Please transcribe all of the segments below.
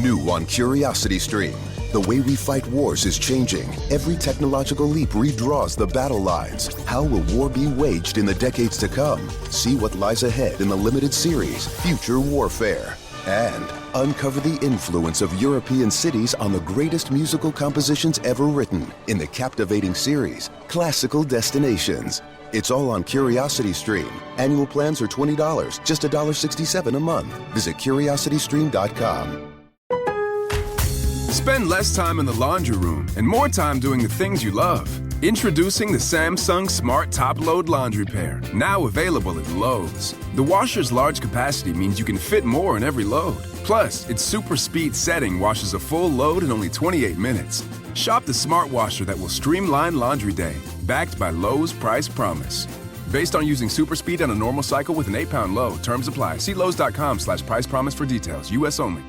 New on Curiosity Stream. The way we fight wars is changing. Every technological leap redraws the battle lines. How will war be waged in the decades to come? See what lies ahead in the limited series, Future Warfare. And uncover the influence of European cities on the greatest musical compositions ever written in the captivating series, Classical Destinations. It's all on Curiosity Stream. Annual plans are $20, just $1.67 a month. Visit curiositystream.com. Spend less time in the laundry room and more time doing the things you love. Introducing the Samsung Smart Top Load Laundry Pair, now available at Lowe's. The washer's large capacity means you can fit more in every load. Plus, its super speed setting washes a full load in only 28 minutes. Shop the smart washer that will streamline laundry day, backed by Lowe's Price Promise. Based on using super speed on a normal cycle with an 8-pound load. Terms apply. See Lowe's.com/price promise for details. U.S. only.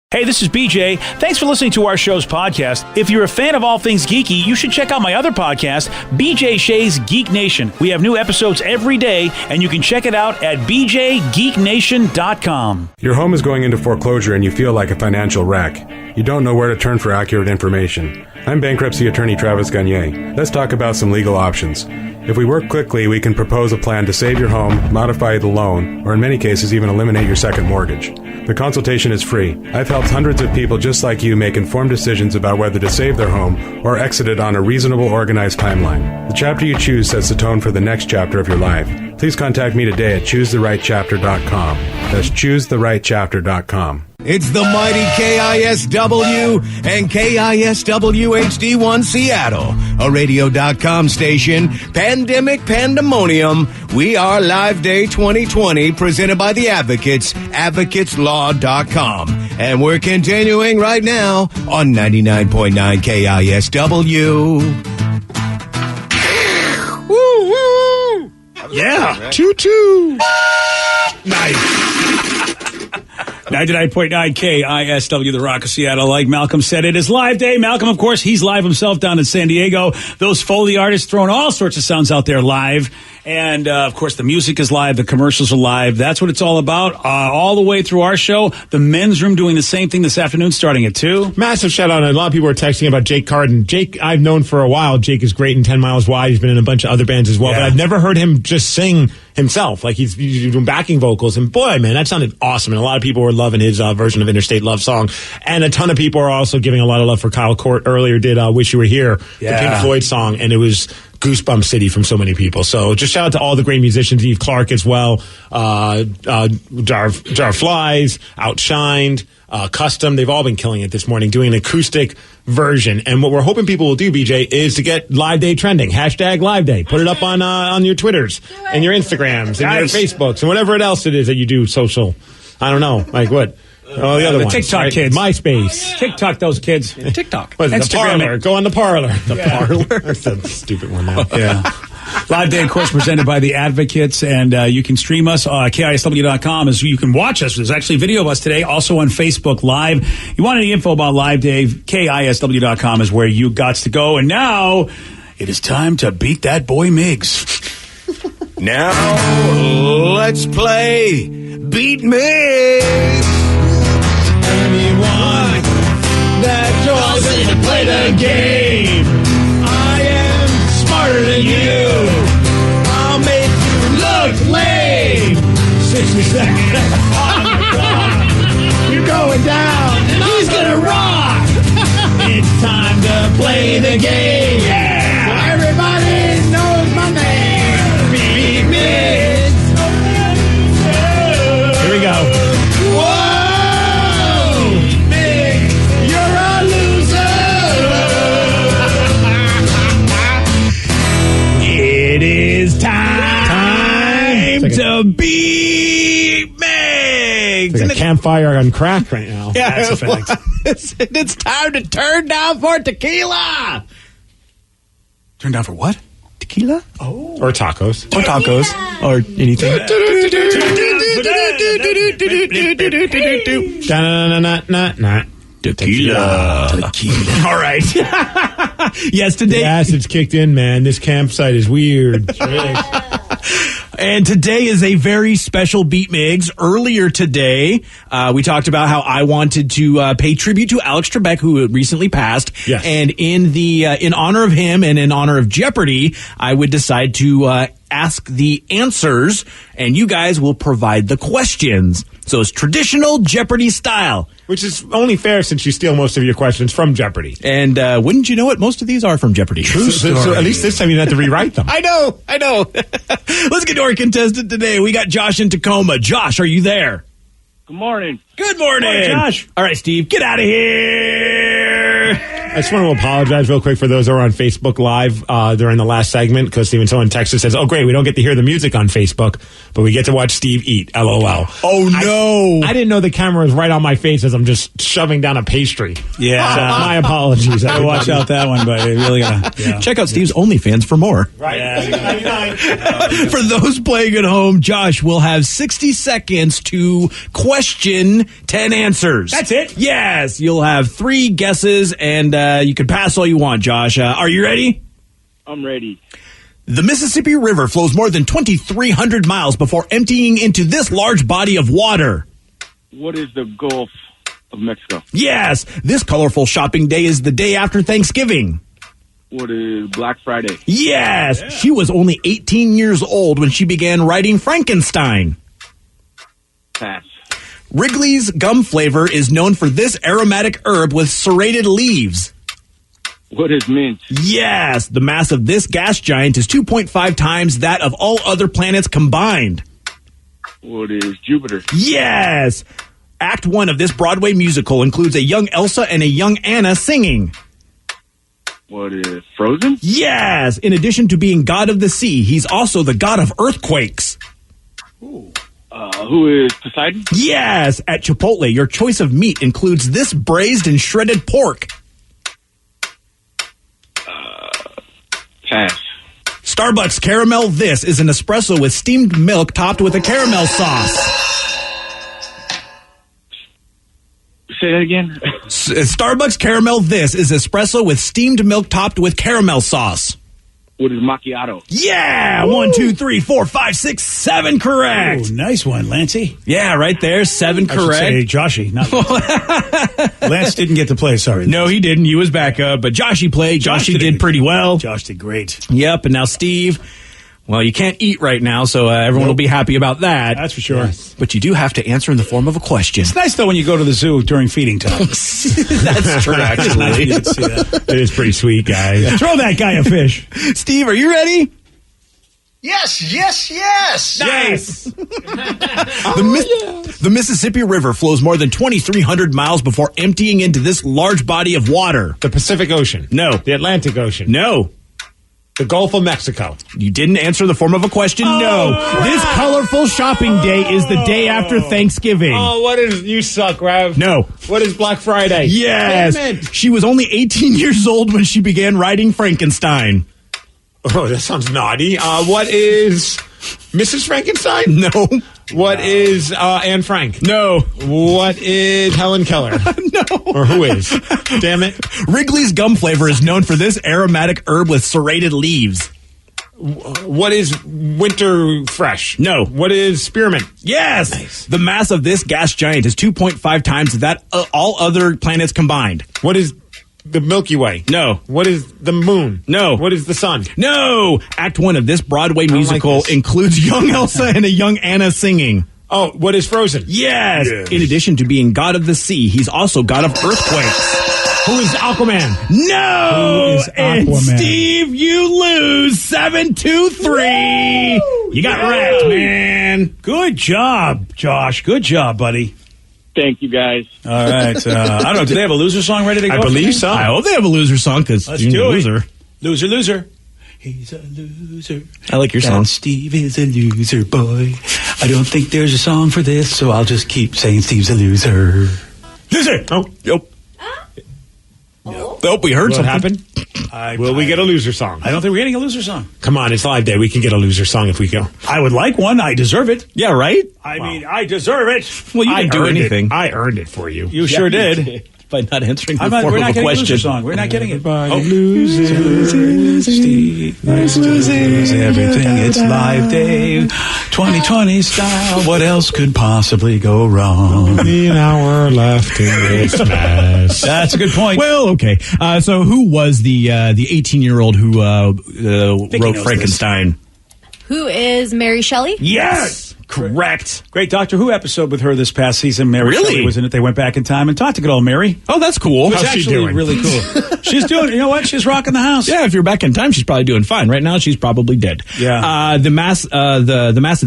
Hey, this is BJ. Thanks for listening to our show's podcast. If you're a fan of all things geeky, you should check out my other podcast, BJ Shea's Geek Nation. We have new episodes every day, and you can check it out at bjgeeknation.com. Your home is going into foreclosure and you feel like a financial wreck. You don't know where to turn for accurate information. I'm bankruptcy attorney Travis Gagne. Let's talk about some legal options. If we work quickly, we can propose a plan to save your home, modify the loan, or in many cases even eliminate your second mortgage. The consultation is free. I've helped hundreds of people just like you make informed decisions about whether to save their home or exit it on a reasonable, organized timeline. The chapter you choose sets the tone for the next chapter of your life. Please contact me today at choosetherightchapter.com. That's choosetherightchapter.com. It's the mighty KISW and KISW HD1 Seattle, a radio.com station. Pandemic Pandemonium. We are Live Day 2020, presented by the Advocates, advocateslaw.com. And we're continuing right now on 99.9 KISW. Woo, woo! Yeah, choo-choo. Nice. 99.9 KISW, the Rock of Seattle. Like Malcolm said, it is Live Day. Malcolm, of course, he's live himself down in San Diego. Those Foley artists throwing all sorts of sounds out there live. And, of course, the music is live. The commercials are live. That's what it's all about. All the way through our show. The men's room doing the same thing this afternoon, starting at 2. Massive shout out. A lot of people are texting about Jake Carden. Jake, I've known for a while. Jake is great in 10 Miles Wide. He's been in a bunch of other bands as well. Yeah. But I've never heard him just sing himself. Like he's doing backing vocals. And boy, man, that sounded awesome. And a lot of people were loving his version of Interstate Love Song. And a ton of people are also giving a lot of love for Kyle Court. Earlier did Wish You Were Here, the Pink Floyd song. And it was Goosebump City from so many people. So just shout out to all the great musicians, Eve Clark as well, Jar Flies, Outshined, Custom. They've all been killing it this morning, doing an acoustic version. And what we're hoping people will do, BJ, is to get Live Day trending. Hashtag Live Day. Put it up on your Twitters and your Instagrams and your Facebooks and whatever else it is that you do social. I don't know. Like what? Oh, the other ones. TikTok right? kids. MySpace. TikTok those kids. TikTok. What is it? The Parlor. Go on the Parlor. The Parlor. That's a stupid one now. Yeah. Live Day, of course, presented by the Advocates, and you can stream us on KISW.com as you can watch us. There's actually a video of us today, also on Facebook Live. You want any info about Live Day, KISW.com is where you got to go. And now it is time to beat that boy Miggs. Now let's play Beat Miggs. Anyone that calls in to play the game, I am smarter than you. I'll make you look lame. 60 seconds on the clock. You're going down, and he's gonna rock. It's time to play the game. Yeah. So everybody knows my name. Beat Miggs. Here we go. To beat Miggs. It's like a campfire on crack right now. Yeah, that's a fact. It's time to turn down for tequila. Turn down for what? Tequila? Oh. Or tacos. Or tacos. Or anything. Tequila. All right. Yes, today. The acid's kicked in, man. This campsite is weird. And today is a very special Beat Migs. Earlier today, we talked about how I wanted to pay tribute to Alex Trebek, who recently passed. Yes. And in honor of him and in honor of Jeopardy, I would decide to ask the answers, and you guys will provide the questions. So it's traditional Jeopardy style. Which is only fair since you steal most of your questions from Jeopardy. And wouldn't you know it, most of these are from Jeopardy. So at least this time you don't have to rewrite them. I know. Let's get to our contestant today. We got Josh in Tacoma. Josh, are you there? Good morning. Good morning. Good morning, Josh. All right, Steve, get out of here. I just want to apologize real quick for those who are on Facebook Live during the last segment, because someone texted says, "Oh, great, we don't get to hear the music on Facebook, but we get to watch Steve eat." LOL. Oh, no. I didn't know the camera was right on my face as I'm just shoving down a pastry. Yeah. So my apologies. I watch out that one, but you really gotta. Yeah. Check out Steve's OnlyFans for more. Right. Yeah. For those playing at home, Josh will have 60 seconds to question 10 answers. That's it? Yes. You'll have 3 guesses, and you can pass all you want, Josh. Are you ready? I'm ready. The Mississippi River flows more than 2,300 miles before emptying into this large body of water. What is the Gulf of Mexico? Yes. This colorful shopping day is the day after Thanksgiving. What is Black Friday? Yes. Yeah. She was only 18 years old when she began writing Frankenstein. Pass. Wrigley's gum flavor is known for this aromatic herb with serrated leaves. What is mint? Yes. The mass of this gas giant is 2.5 times that of all other planets combined. What is Jupiter? Yes. Act 1 of this Broadway musical includes a young Elsa and a young Anna singing. What is Frozen? Yes. In addition to being god of the sea, he's also the god of earthquakes. Ooh. Who is Poseidon? Yes. At Chipotle, your choice of meat includes this braised and shredded pork. Pass. Starbucks Caramel This is an espresso with steamed milk topped with a caramel sauce. Say that again? Starbucks Caramel This is espresso with steamed milk topped with caramel sauce. What is macchiato? Yeah! Woo! 1, 2, 3, 4, 5, 6, 7 correct. Oh, nice one, Lancey. Yeah, right there. 7 correct. I should say Joshy, not Lance didn't get to play, sorry. No, he didn't. He was back up. But Joshy played. Joshy did pretty well. Josh did great. Yep, and now Steve, well, you can't eat right now, so everyone will be happy about that. That's for sure. Yes. But you do have to answer in the form of a question. It's nice, though, when you go to the zoo during feeding time. That's true, actually. Nice you can see that. It is pretty sweet, guys. Yeah, throw that guy a fish. Steve, are you ready? Yes. Nice. The Mississippi River flows more than 2,300 miles before emptying into this large body of water. The Pacific Ocean. No. The Atlantic Ocean. No. The Gulf of Mexico. You didn't answer in the form of a question. No. This colorful shopping day is the day after Thanksgiving. Oh, what is... You suck, Rav. No. What is Black Friday? Yes. Damn it. She was only 18 years old when she began writing Frankenstein. Oh, that sounds naughty. What is Mrs. Frankenstein? No. What is Anne Frank? No. What is Helen Keller? No. Or who is? Damn it. Wrigley's gum flavor is known for this aromatic herb with serrated leaves. What is Winter Fresh? No. What is Spearmint? Yes. Nice. The mass of this gas giant is 2.5 times that all other planets combined. What is the Milky Way? No. What is the moon? No. What is the sun? No. Act 1 of this Broadway musical like includes young Elsa and a young Anna singing. Oh, what is Frozen? Yes. In addition to being god of the sea, he's also god of earthquakes. Who is Aquaman? No. Who is And Aquaman? Steve, you lose 7-2-3. You got wrecked, man. Good job, Josh. Good job, buddy. Thank you, guys. All right. I don't know. Do they have a loser song ready to go? I believe so. I hope they have a loser song because Let's you're do a it. loser. Loser, loser. He's a loser. I like your song. Steve is a loser boy. I don't think there's a song for this, so I'll just keep saying Steve's a loser. Loser. Oh, yep. Nope, we heard What something. happened? Will we get a loser song? I don't think we're getting a loser song. Come on, it's live day. We can get a loser song if we go. I would like one. I deserve it. Yeah, right? I mean, I deserve it. Well, you I didn't do earned anything. it. I earned it for you. You sure did. by not answering the we're form not of a getting question. Loser song. We're not getting it. Loses. Steve likes to lose everything. It's Live Dave, 2020 style. What else could possibly go wrong? An hour left in this mess. That's a good point. Well, okay. So who was the 18-year-old who wrote knows Frankenstein? Who is Mary Shelley? Yes! Correct. Great Doctor Who episode with her this past season. Mary Really? Shelley was in it. They went back in time and talked to good old Mary. Oh, that's cool. It was How's she actually doing? really cool. She's doing, you know what? She's rocking the house. Yeah, if you're back in time, she's probably doing fine. Right now, she's probably dead. Yeah. The mass of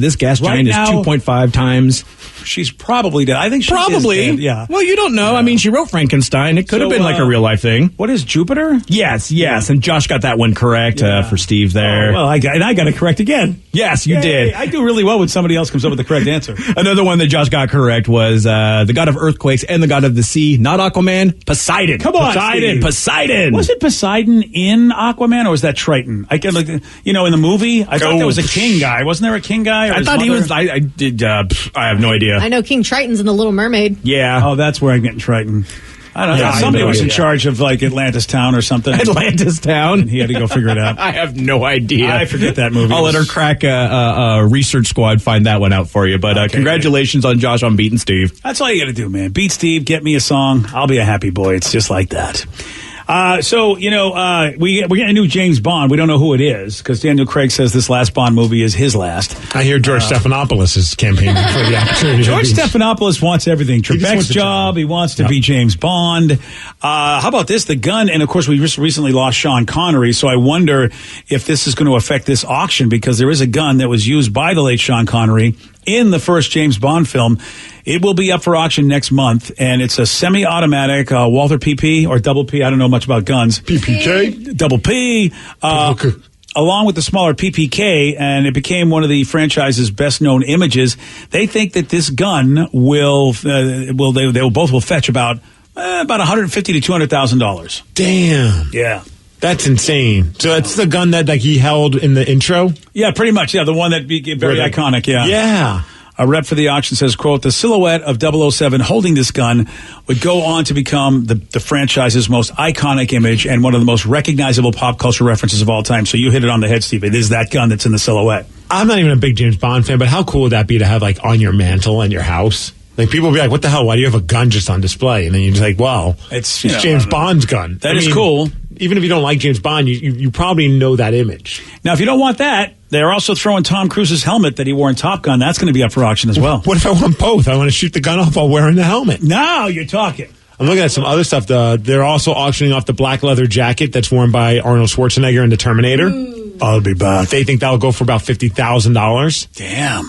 this gas Right giant is now- 2.5 times. She's probably dead. I think she Probably. is dead. Yeah. Well, you don't know. I mean, she wrote Frankenstein. It could have So, been like a real life thing. What is Jupiter? Yes. And Josh got that one correct for Steve there. Well, I got it correct again. Yes, you Yay. did. I do really well when somebody else comes up with the correct answer. Another one that Josh got correct was the god of earthquakes and the god of the sea. Not Aquaman, Poseidon. Come on, Steve. Poseidon. Was it Poseidon in Aquaman or was that Triton? I get in the movie. I thought there was a king guy. Wasn't there a king guy? Or I his thought he mother? was. I did. I have no idea. I know King Triton's in The Little Mermaid. Yeah. Oh, that's where I'm getting Triton. I don't know. Yeah, I Somebody know, was in yeah. charge of like Atlantis Town or something. Atlantis Town. He had to go figure it out. I have no idea. I forget that movie. I'll let our crack research squad find that one out for you. But Okay, congratulations on Josh on beating Steve. That's all you got to do, man. Beat Steve, get me a song. I'll be a happy boy. It's just like that. We're getting a new James Bond. We don't know who it is because Daniel Craig says this last Bond movie is his last. I hear George Stephanopoulos is campaigning for the opportunity. George Stephanopoulos wants everything. just Trebek's wants a job. job. He wants to be James Bond. How about this? The gun. And of course, we just recently lost Sean Connery. So I wonder if this is going to affect this auction because there is a gun that was used by the late Sean Connery in the first James Bond film. It will be up for auction next month, and it's a semi-automatic Walther PP or double P. I don't know much about guns. PPK? Double P. Along with the smaller PPK, and it became one of the franchise's best-known images. They think that this gun will both will fetch about $150,000 to $200,000. Damn. Yeah. That's insane. So that's the gun that like he held in the intro? Yeah, pretty much. Yeah, the one that became very iconic. Yeah. Yeah. A rep for the auction says, quote, the silhouette of 007 holding this gun would go on to become the franchise's most iconic image and one of the most recognizable pop culture references of all time. So you hit it on the head, Steve. It is that gun that's in the silhouette. I'm not even a big James Bond fan, but how cool would that be to have like on your mantle in your house? Like people will be like, what the hell? Why do you have a gun just on display? And then you're just like, wow, It's James Bond's gun. That is cool. Even if you don't like James Bond, you probably know that image. Now, if you don't want that, they're also throwing Tom Cruise's helmet that he wore in Top Gun. That's going to be up for auction as well. What if I want both? I want to shoot the gun off while wearing the helmet. Now you're talking. I'm looking at some other stuff. They're also auctioning off the black leather jacket that's worn by Arnold Schwarzenegger in The Terminator. I'll be back. They think that'll go for about $50,000. Damn.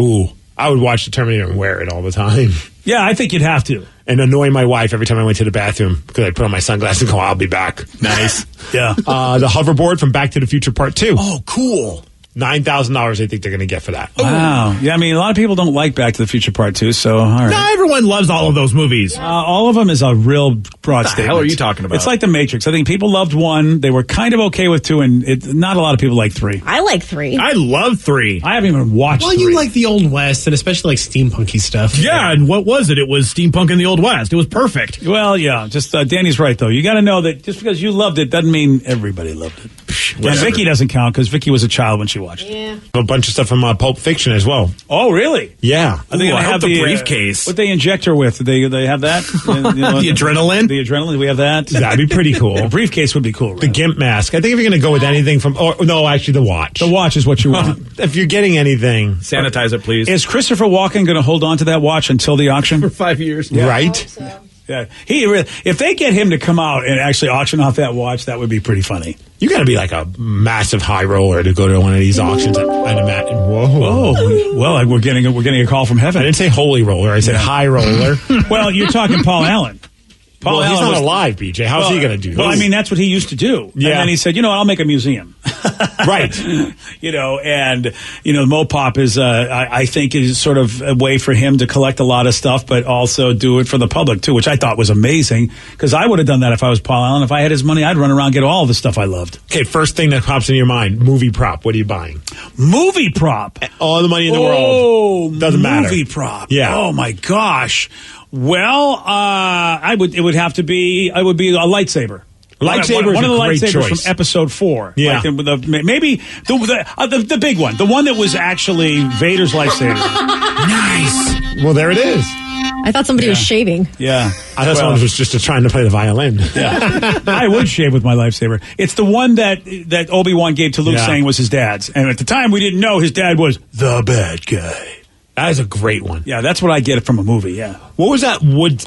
Ooh, I would watch The Terminator and wear it all the time. Yeah, I think you'd have to. And annoy my wife every time I went to the bathroom because I'd put on my sunglasses and go, I'll be back. Nice. Yeah. The hoverboard from Back to the Future Part 2. Oh, cool. $9,000 they think they're going to get for that. Wow. Yeah, I mean, a lot of people don't like Back to the Future Part 2, so all right. Not everyone loves all of those movies. All of them is a real broad statement. hell are you talking about? It's like The Matrix. I think people loved 1. They were kind of okay with 2, and not a lot of people like 3. I like 3. I love 3. I haven't even watched Well, 3. you like the Old West, and especially like steampunky stuff. Yeah, and what was it? It was steampunk in the Old West. It was perfect. Well, yeah. Just Danny's right, though. You got to know that just because you loved it doesn't mean everybody loved it. And Vicky doesn't count because Vicky was a child when she watched it. Yeah. A bunch of stuff from Pulp Fiction as well. Oh, really? Yeah. Are they Ooh, gonna I hope have the briefcase. what they inject her with? They have that? The adrenaline? The adrenaline. Do we have that? That'd be pretty cool. The briefcase would be cool. Right? The GIMP mask. I think if you're going to go with anything from... no, actually, the watch. The watch is what you want. If you're getting anything... Sanitize it, please. Is Christopher Walken going to hold on to that watch until the auction? For 5 years. Right? Yeah. If they get him to come out and actually auction off that watch, that would be pretty funny. You got to be like a massive high roller to go to one of these auctions. I'd imagine. Whoa. Oh, well, we're getting a call from I heaven. didn't say holy roller. I said high roller. Well, you're talking Paul Allen. Paul Well, he's Allen not was- alive, BJ. How's he going to do Well, this? I mean, that's what he used to do. Yeah. And then he said, I'll make a museum. Right. And, Mopop is, I think, is sort of a way for him to collect a lot of stuff, but also do it for the public, too, which I thought was amazing, because I would have done that if I was Paul Allen. If I had his money, I'd run around and get all the stuff I loved. Okay, first thing that pops in your mind, movie prop. What are you buying? Movie prop. All the money in the Oh, world. Doesn't matter. Movie prop. Yeah. Oh, my gosh. Well, it would have to be a lightsaber. Lightsaber one is of the a great lightsabers choice. from episode 4. Yeah. Maybe the big one, the one that was actually Vader's lightsaber. Nice. Well, there it is. I thought somebody was shaving. Yeah, I thought someone was just trying to play the violin. Yeah. I would shave with my lightsaber. It's the one that Obi-Wan gave to Luke, saying was his dad's, and at the time we didn't know his dad was the bad guy. That is a great one. Yeah, that's what I get from a movie. Yeah. What was that wood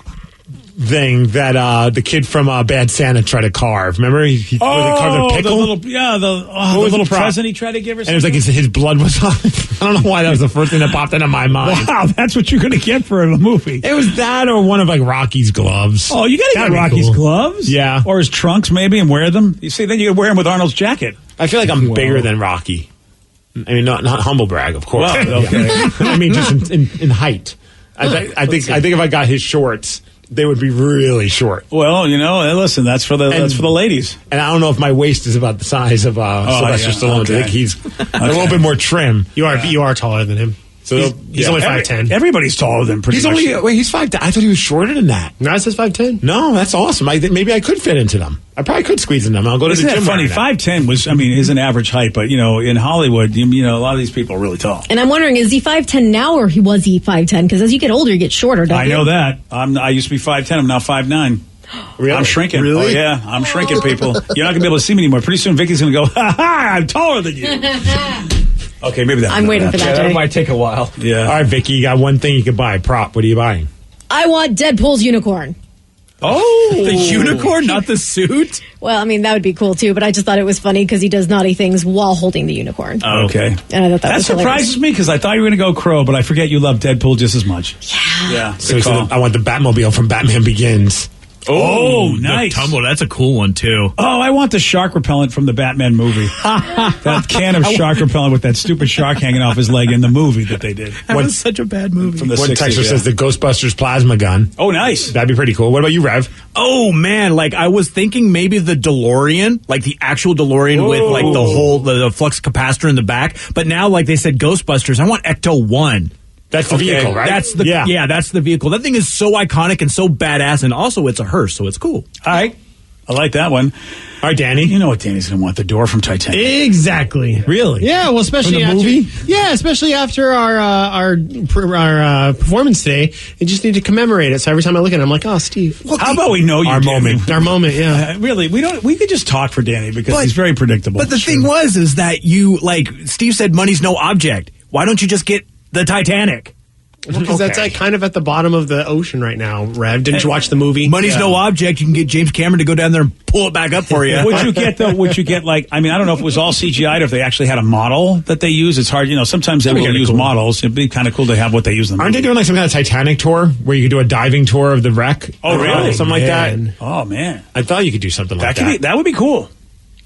thing that the kid from Bad Santa tried to carve? Remember, he carved a pickle. The little present he tried to give her. And it was like his blood was on it. I don't know why that was the first thing that popped into my mind. Wow, that's what you're going to get for a movie. It was that, or one of like Rocky's gloves. Oh, you got to get Rocky's gloves. Yeah, or his trunks maybe, and wear them. You see, then you could wear them with Arnold's jacket. I feel like I'm bigger than Rocky. I mean, not humble brag, of course. Well, okay. I mean, just in height. I think if I got his shorts, they would be really short. Well, listen, that's for the ladies. And I don't know if my waist is about the size of Sylvester Stallone. Okay. I think he's a little bit more trim. You are taller than him. So he's only 5'10". Everybody's taller than pretty much. He's 5'10". I thought he was shorter than that. No, it says 5'10". No, that's awesome. Maybe I could fit into them. I probably could squeeze in them. I'll go to the gym. Funny? 5'10" is an average height, but in Hollywood, a lot of these people are really tall. And I'm wondering, is he 5'10" now, or was he 5'10"? Because as you get older, you get shorter. Don't you? I know that. I used to be 5'10". I'm now 5'9". Really? I'm shrinking. Really? Oh, yeah, I'm shrinking, people. You're not going to be able to see me anymore. Pretty soon, Vicky's going to go, ha, I'm taller than you. Okay, maybe that. I'm waiting for that day. That might take a while. Yeah. All right, Vicky, you got one thing you can buy. Prop. What are you buying? I want Deadpool's unicorn. Oh, the unicorn, not the suit? Well, I mean, that would be cool, too, but I just thought it was funny because he does naughty things while holding the unicorn. Oh, okay. And I thought that was surprises me because I thought you were going to go Crow, but I forget you love Deadpool just as much. Yeah. So I want the Batmobile from Batman Begins. Oh, nice. Tumble, that's a cool one, too. Oh, I want the shark repellent from the Batman movie. That can of shark repellent with that stupid shark hanging off his leg in the movie that they did. That was such a bad movie. From the One 60s, texter says the Ghostbusters plasma gun. Oh, nice. That'd be pretty cool. What about you, Rev? Oh, man. Like, I was thinking maybe the DeLorean, like the actual DeLorean with like the whole the flux capacitor in the back. But now, like they said, Ghostbusters, I want Ecto-1. That's the vehicle, right? That's the vehicle. That thing is so iconic and so badass, and also it's a hearse, so it's cool. All right. I like that one. All right, Danny. You know what Danny's going to want? The door from Titanic. Exactly. Really? Yeah, well, especially From the after movie? Yeah, especially after our performance today. I just need to commemorate it. So every time I look at it, I'm like, oh, Steve. How about we know you, Our Danny? moment. Our moment, yeah. Really, we could just talk for Danny because he's very predictable. But the thing is that you, like, Steve said money's no object. Why don't you just get the Titanic? Because that's like kind of at the bottom of the ocean right now, Rev. Didn't you watch the movie? Money's no object. You can get James Cameron to go down there and pull it back up for you. Would you get like, I mean, I don't know if it was all CGI'd or if they actually had a model that they use. It's hard, sometimes they will use models. It'd be kind of cool to have what they use in the Aren't movie. they doing like some kind of Titanic tour where you could do a diving tour of the wreck? Oh, really? Something like that? Oh, man. I thought you could do something like that. That would be cool.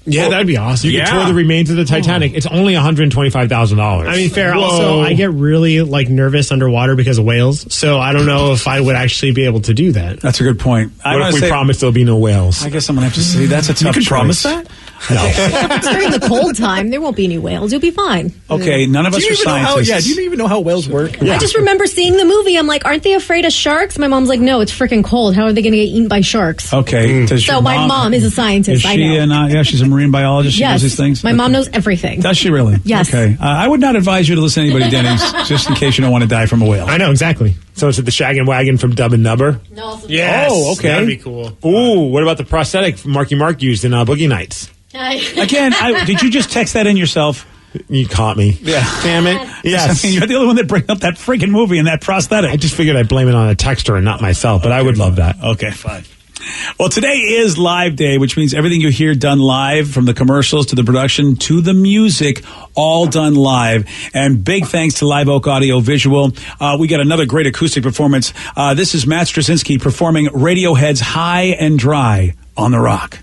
Yeah, that'd be awesome. You could tour the remains of the Titanic. It's only $125,000. I mean, fair. Also, I get really nervous underwater because of whales. So I don't know if I would actually be able to do that. That's a good point. What if we promise there'll be no whales? I guess I'm going to have to say that's a tough You can choice. promise that? No. If it's during the cold time, there won't be any whales. You'll be fine. Okay, none of us are scientists. Do you even know how whales work? Yeah. I just remember seeing the movie. I'm like, aren't they afraid of sharks? My mom's like, no, it's freaking cold. How are they going to get eaten by sharks? Okay. Does So your my mom is a scientist. Is I she know. she's a marine biologist. She knows these Yes, things. my mom knows everything. Does she really? Yes. Okay. I would not advise you to listen to anybody, Denny's, just in case you don't want to die from a whale. I know, exactly. So it's at the Shag and Wagon from Dub and Nubber? No. Yes. Oh, okay. That'd be cool. Ooh, what about the prosthetic Marky Mark used in Boogie Nights? Again, did you just text that in yourself? You caught me. Yeah. Damn it. Yes. I mean, you're the only one that brings up that freaking movie and that prosthetic. I just figured I'd blame it on a texter and not myself, but I would love that. Okay, fine. Well, today is Live Day, which means everything you hear done live, from the commercials to the production to the music, all done live. And big thanks to Live Oak Audio Visual. We got another great acoustic performance. This is Matt Straczynski performing Radiohead's High and Dry on The Rock.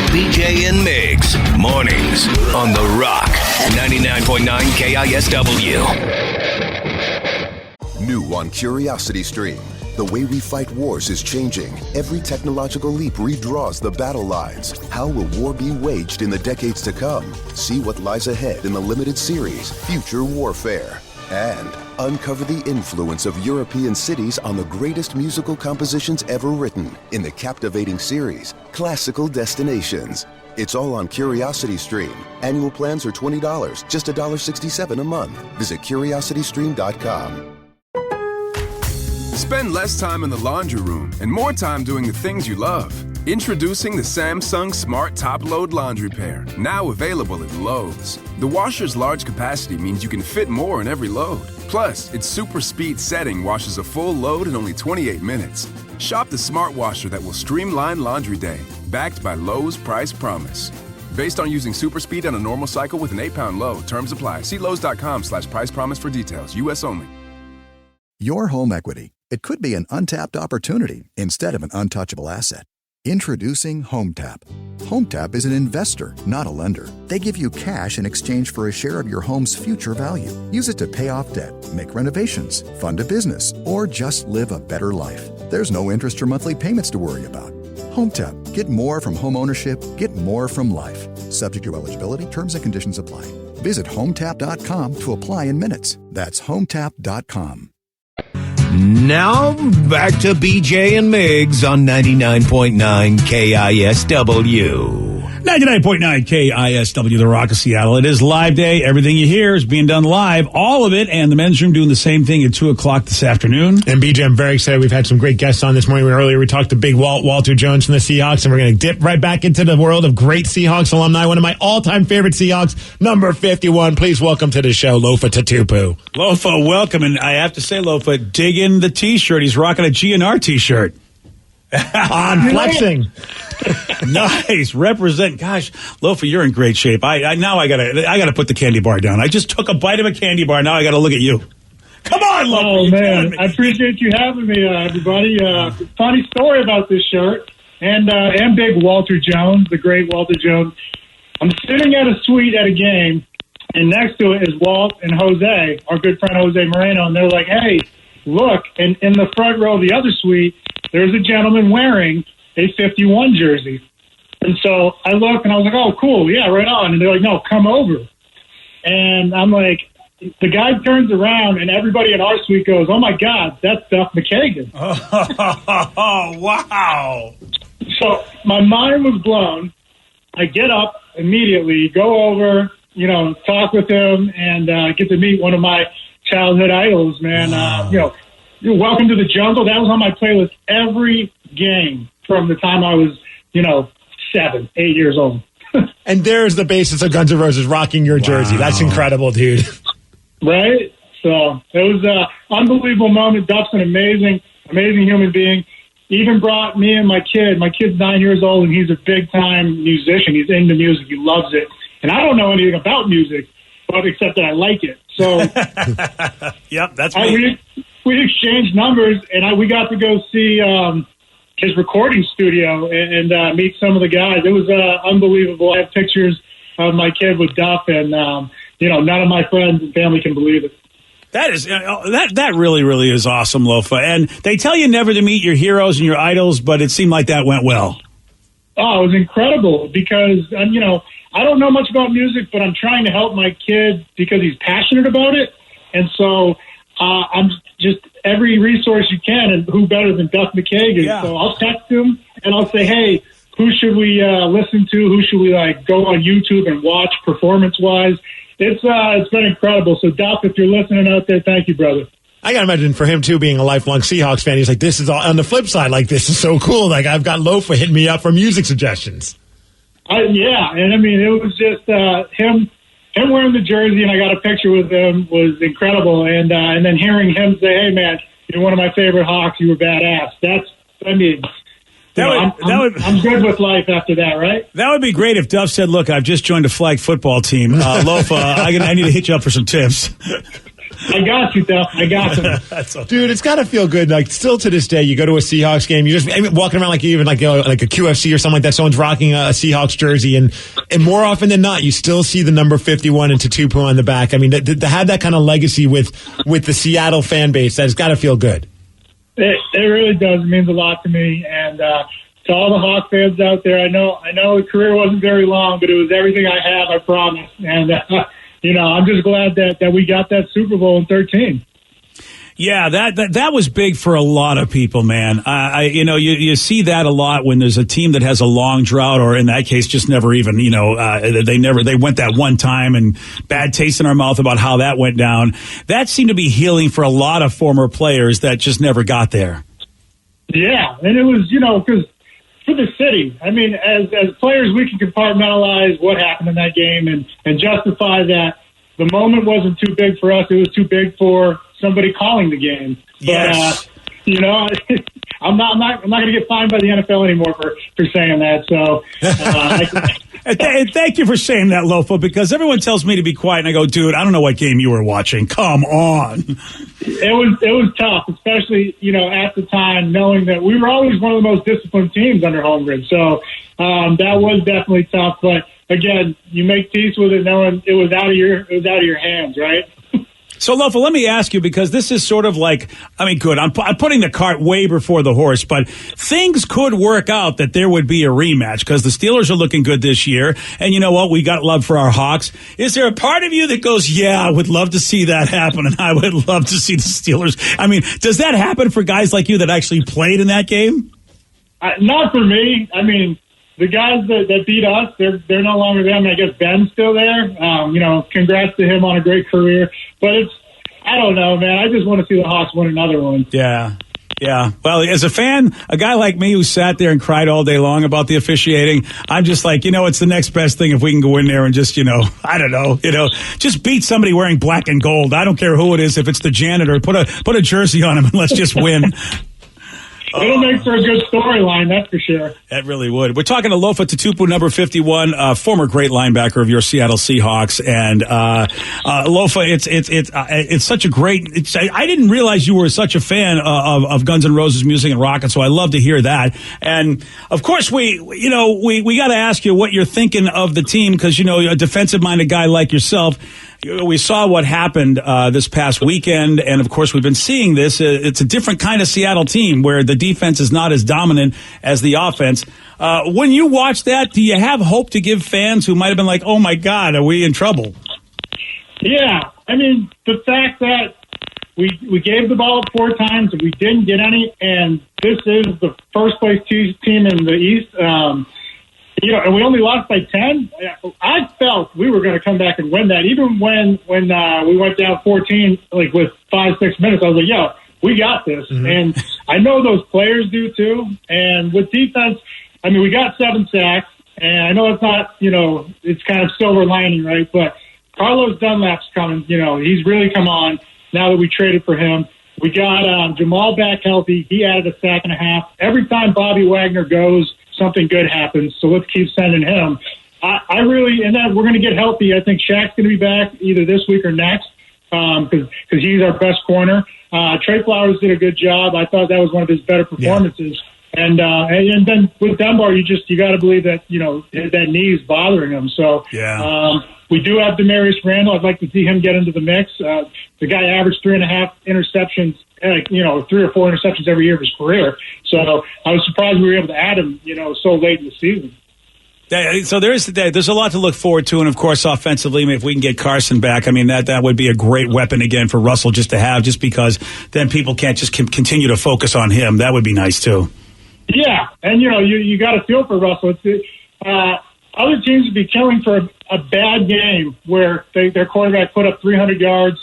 BJ and Migs, mornings on The Rock, 99.9 KISW. New on Curiosity Stream. The way we fight wars is changing. Every technological leap redraws the battle lines. How will war be waged in the decades to come? See what lies ahead in the limited series, Future Warfare. And uncover the influence of European cities on the greatest musical compositions ever written in the captivating series, Classical Destinations. It's all on CuriosityStream. Annual plans are $20, just $1.67 a month. Visit CuriosityStream.com. Spend less time in the laundry room and more time doing the things you love. Introducing the Samsung Smart Top Load Laundry Pair, now available at Lowe's. The washer's large capacity means you can fit more in every load. Plus, its super speed setting washes a full load in only 28 minutes. Shop the smart washer that will streamline laundry day, backed by Lowe's Price Promise. Based on using super speed on a normal cycle with an 8-pound load, terms apply. See Lowe's.com/price promise for details. U.S. only. Your home equity. It could be an untapped opportunity instead of an untouchable asset. Introducing HomeTap. HomeTap is an investor, not a lender. They give you cash in exchange for a share of your home's future value. Use it to pay off debt, make renovations, fund a business, or just live a better life. There's no interest or monthly payments to worry about. HomeTap. Get more from home ownership. Get more from life. Subject to eligibility, terms and conditions apply. Visit HomeTap.com to apply in minutes. That's HomeTap.com. Now, back to BJ and Migs on 99.9 KISW. 99.9 KISW, the Rock of Seattle. It is live day. Everything you hear is being done live. All of it. And the men's room doing the same thing at 2 o'clock this afternoon. And BJ, I'm very excited. We've had some great guests on this morning. Earlier we talked to Big Walter Jones from the Seahawks, and we're going to dip right back into the world of great Seahawks alumni. One of my all-time favorite Seahawks, number 51. Please welcome to the show, Lofa Tatupu. Lofa, welcome. And I have to say, Lofa, dig in the T-shirt. He's rocking a GNR T-shirt. On flexing. Nice. Represent. Gosh, Lofa, you're in great shape. I gotta put the candy bar down. I just took a bite of a candy bar. Now I gotta look at you. Come on, Lofa. Oh, man. I appreciate you having me, everybody. Funny story about this shirt and big Walter Jones, the great Walter Jones. I'm sitting at a suite at a game, and next to it is Walt and Jose, our good friend Jose Moreno, and they're like, hey, look, and in the front row of the other suite, there's a gentleman wearing a 51 jersey. And so I look and I was like, oh, cool. Yeah, right on. And they're like, no, come over. And I'm like, the guy turns around and everybody in our suite goes, oh my God, that's Duff McKagan. Oh, wow. So my mind was blown. I get up immediately, go over, talk with him and get to meet one of my childhood idols, man. Wow. Welcome to the Jungle. That was on my playlist every game from the time I was, 7, 8 years old. And there's the basis of Guns N' Roses rocking your jersey. That's incredible, dude. Right? So it was an unbelievable moment. Duff's an amazing human being. Even brought me and my kid. My kid's 9 years old, and he's a big-time musician. He's into music. He loves it. And I don't know anything about music, but except that I like it. So yep, that's me. We exchanged numbers, and we got to go see his recording studio and meet some of the guys. It was unbelievable. I have pictures of my kid with Duff, and none of my friends and family can believe it. That is that really, really is awesome, Lofa. And they tell you never to meet your heroes and your idols, but it seemed like that went well. Oh, it was incredible because I don't know much about music, but I'm trying to help my kid because he's passionate about it, and so. I'm just every resource you can, and who better than Duff McKagan? Yeah. So I'll text him and I'll say, hey, who should we listen to? Who should we go on YouTube and watch performance-wise? It's been incredible. So Duff, if you're listening out there, thank you, brother. I gotta imagine for him too, being a lifelong Seahawks fan, he's like, this is all on the flip side. Like, this is so cool. Like, I've got Lofa hitting me up for music suggestions. Yeah, and I mean, it was just him wearing the jersey, and I got a picture with him, was incredible. And then hearing him say, hey, man, you're one of my favorite Hawks. You were badass. I'm good with life after that, right? That would be great if Duff said, look, I've just joined a flag football team. Lofa, I need to hit you up for some tips. I got you, Duff. I got you. Dude, it's got to feel good. Like, still to this day, you go to a Seahawks game, you just walking around like a QFC or something like that. Someone's rocking a Seahawks jersey, and more often than not, you still see the number 51 and Tatupu on the back. I mean, to have that kind of legacy with the Seattle fan base, that's got to feel good. It really does. It means a lot to me, and to all the Hawk fans out there, I know the career wasn't very long, but it was everything I have. I promise, and. I'm just glad that we got that Super Bowl in 13. Yeah, that was big for a lot of people, man. You see that a lot when there's a team that has a long drought, or in that case, just never even, they went that one time, and bad taste in our mouth about how that went down. That seemed to be healing for a lot of former players that just never got there. Yeah, and it was, because for the city, I mean, as players, we can compartmentalize what happened in that game and justify that the moment wasn't too big for us; it was too big for somebody calling the game. Yes. But, I'm not going to get fined by the NFL anymore for saying that. So, and thank you for saying that, Lofa, because everyone tells me to be quiet, and I go, dude, I don't know what game you were watching. Come on. It was tough, especially, at the time, knowing that we were always one of the most disciplined teams under Holmgren. So, that was definitely tough. But again, you make peace with it knowing it was out of your hands, right? So, Lofa, let me ask you, because this is sort of like, good, I'm putting the cart way before the horse, but things could work out that there would be a rematch, because the Steelers are looking good this year, and you know what? We got love for our Hawks. Is there a part of you that goes, yeah, I would love to see that happen, and I would love to see the Steelers? Does that happen for guys like you that actually played in that game? Not for me. The guys that beat us, they're no longer them. I guess Ben's still there. Congrats to him on a great career. But I don't know, man. I just want to see the Hawks win another one. Yeah. Well, as a fan, a guy like me who sat there and cried all day long about the officiating, I'm just like, it's the next best thing if we can go in there and just, just beat somebody wearing black and gold. I don't care who it is. If it's the janitor, put a jersey on him and let's just win. It'll make for a good storyline, that's for sure. That really would. We're talking to Lofa Tatupu, number 51, former great linebacker of your Seattle Seahawks. And Lofa, it's such a great. I didn't realize you were such a fan of Guns N' Roses music and rock, and so I love to hear that. And of course, we got to ask you what you're thinking of the team, because a defensive-minded guy like yourself. We saw what happened this past weekend, and of course we've been seeing this. It's a different kind of Seattle team where the defense is not as dominant as the offense. When you watch that, do you have hope to give fans who might have been like, oh my God, are we in trouble? Yeah, the fact that we gave the ball up 4 times and we didn't get any, and this is the first place team in the East, and we only lost by 10. I felt we were going to come back and win that. Even when we went down 14, like with 5-6 minutes, I was like, yo, we got this. Mm-hmm. And I know those players do too. And with defense, we got 7 sacks. And I know it's not, it's kind of silver lining, right? But Carlos Dunlap's coming. He's really come on now that we traded for him. We got Jamal back healthy. He added a sack and a half. Every time Bobby Wagner goes, something good happens, so let's keep sending him. I really, and then we're going to get healthy. I think Shaq's going to be back either this week or next, because he's our best corner. Trey Flowers did a good job. I thought that was one of his better performances. Yeah. And then with Dunbar, you got to believe that that knee is bothering him. So we do have Demarius Randall. I'd like to see him get into the mix. The guy averaged 3.5 interceptions. 3 or 4 interceptions every year of his career. So I was surprised we were able to add him, so late in the season. So there's a lot to look forward to, and of course, offensively, if we can get Carson back, that would be a great weapon again for Russell just to have, just because then people can't just continue to focus on him. That would be nice too. Yeah, and you got to feel for Russell. Other teams would be killing for a bad game where their quarterback put up 300 yards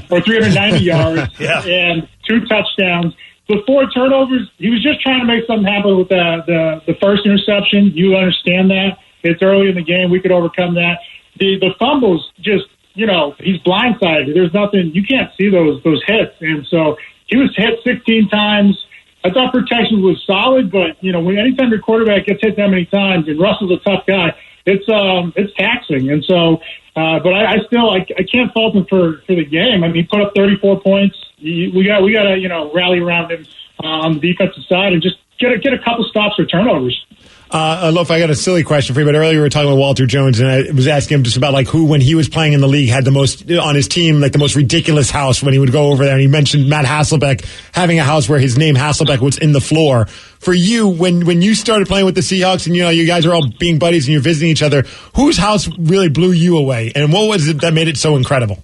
or 390 yards and 2 touchdowns. The 4 turnovers, he was just trying to make something happen with the first interception. You understand that. It's early in the game. We could overcome that. The fumbles, just, he's blindsided. There's nothing. You can't see those hits. And so he was hit 16 times. I thought protection was solid, but anytime your quarterback gets hit that many times, and Russell's a tough guy, it's taxing. And so, but I can't fault him for the game. He put up 34 points. We got to rally around him on the defensive side and just get a couple stops or turnovers. Loaf, I got a silly question for you, but earlier we were talking about Walter Jones, and I was asking him just about like who, when he was playing in the league, had the most on his team, like the most ridiculous house when he would go over there. And he mentioned Matt Hasselbeck having a house where his name Hasselbeck was in the floor. For you, when you started playing with the Seahawks, and you guys are all being buddies and you're visiting each other, whose house really blew you away, and what was it that made it so incredible?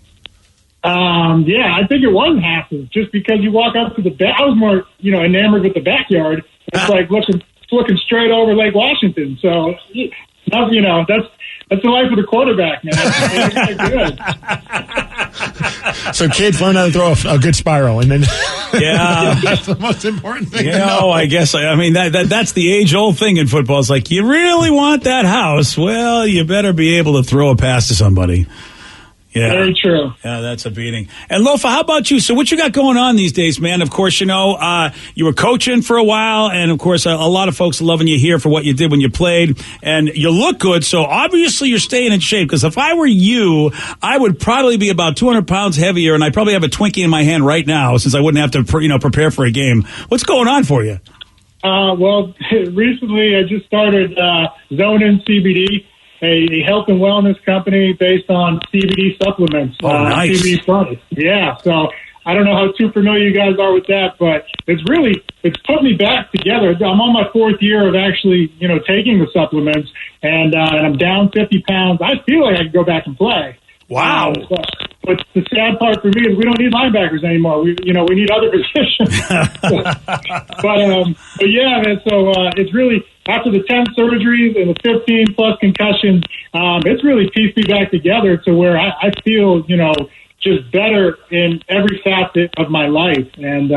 Yeah, I think it was Hassel, just because you walk up to the back. I was more, enamored with the backyard. It's like looking straight over Lake Washington. So, that's the life of the quarterback, man. It's good. So kids learn how to throw a good spiral, and then yeah, that's the most important thing. I guess that's the age-old thing in football. It's like, you really want that house? Well, you better be able to throw a pass to somebody. Yeah. Very true. Yeah, that's a beating. And Lofa, how about you? So what you got going on these days, man? Of course, you were coaching for a while, and of course, a lot of folks are loving you here for what you did when you played, and you look good, so obviously you're staying in shape, because if I were you, I would probably be about 200 pounds heavier, and I probably have a Twinkie in my hand right now, since I wouldn't have to, prepare for a game. What's going on for you? Well, recently I just started Zone In CBD, a health and wellness company based on CBD supplements. Oh, nice. CBD products. Yeah, so I don't know how too familiar you guys are with that, but it's put me back together. I'm on my 4th year of actually, taking the supplements, and I'm down 50 pounds. I feel like I could go back and play. Wow. But the sad part for me is we don't need linebackers anymore. We need other positions. but yeah, man. So it's really, after the 10 surgeries and the 15 plus concussions, it's really pieced me back together to where I feel, just better in every facet of my life, and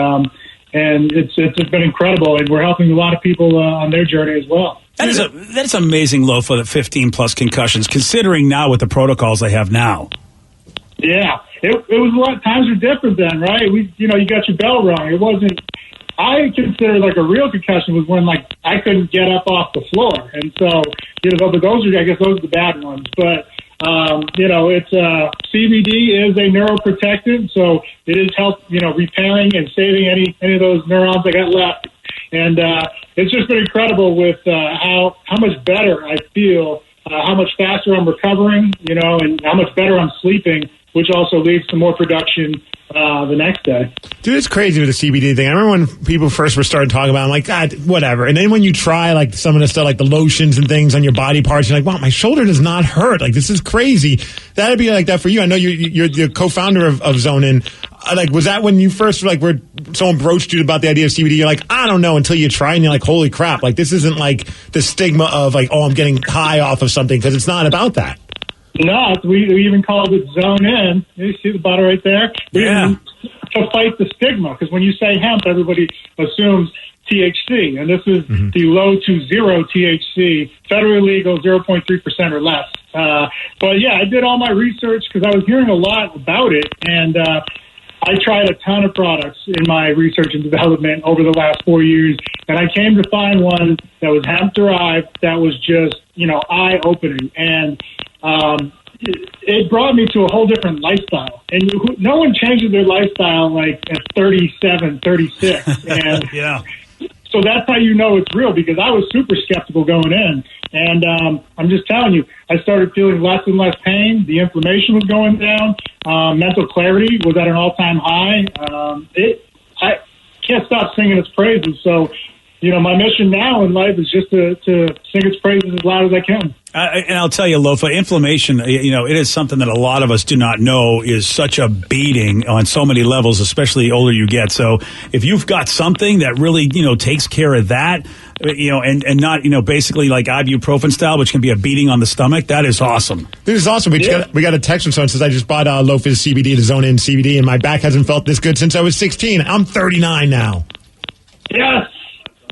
it's just been incredible, and we're helping a lot of people on their journey as well. That's amazing, low for the 15 plus concussions, considering now with the protocols they have now. Yeah, it was a lot. Times were different then, right? You got your bell rung. It wasn't. I consider like a real concussion was when like I couldn't get up off the floor, and so those are, I guess, those are the bad ones. But it's CBD is a neuroprotectant, so it is repairing and saving any of those neurons that got left. And it's just been incredible with how much better I feel, how much faster I'm recovering, and how much better I'm sleeping, which also leads to more production the next day. Dude, it's crazy with the CBD thing. I remember when people first were starting talking about it, I'm like, God, whatever. And then when you try like some of the stuff, like the lotions and things on your body parts, you're like, wow, my shoulder does not hurt. Like, this is crazy. That'd be like that for you. I know you're the co-founder of Zone In. Like, was that when you first where someone broached you about the idea of CBD? You're like, I don't know, until you try, and you're like, holy crap. Like, this isn't like the stigma of like, oh, I'm getting high off of something, because it's not about that. No, we even called it Zone In. You see the bottle right there? Yeah. To fight the stigma, because when you say hemp, everybody assumes THC, and this is the low to zero THC, federally legal, 0.3% or less. But yeah, I did all my research because I was hearing a lot about it, and I tried a ton of products in my research and development over the last 4 years, and I came to find one that was hemp-derived that was just, eye-opening. And it brought me to a whole different lifestyle. And no one changes their lifestyle like at 37, 36. And yeah. So that's how you know it's real, because I was super skeptical going in. And I'm just telling you, I started feeling less and less pain. The inflammation was going down. Mental clarity was at an all-time high. I can't stop singing its praises. So, my mission now in life is just to sing its praises as loud as I can. And I'll tell you, Lofa, inflammation, it is something that a lot of us do not know is such a beating on so many levels, especially the older you get. So if you've got something that really, takes care of that, and not, basically like ibuprofen style, which can be a beating on the stomach, that is awesome. This is awesome. We got a text from someone that says, I just bought Lofa's CBD to Zone In CBD, and my back hasn't felt this good since I was 16. I'm 39 now. Yes.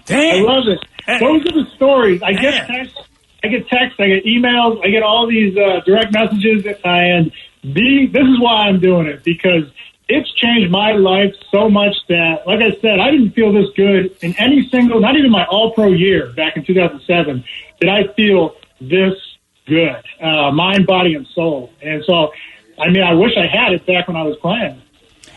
Dang. I love it. Those are the stories. I get texts, I get emails, I get all these direct messages, and this is why I'm doing it, because it's changed my life so much that, like I said, I didn't feel this good in any single, not even my all-pro year back in 2007, did I feel this good, mind, body, and soul. And so, I wish I had it back when I was playing.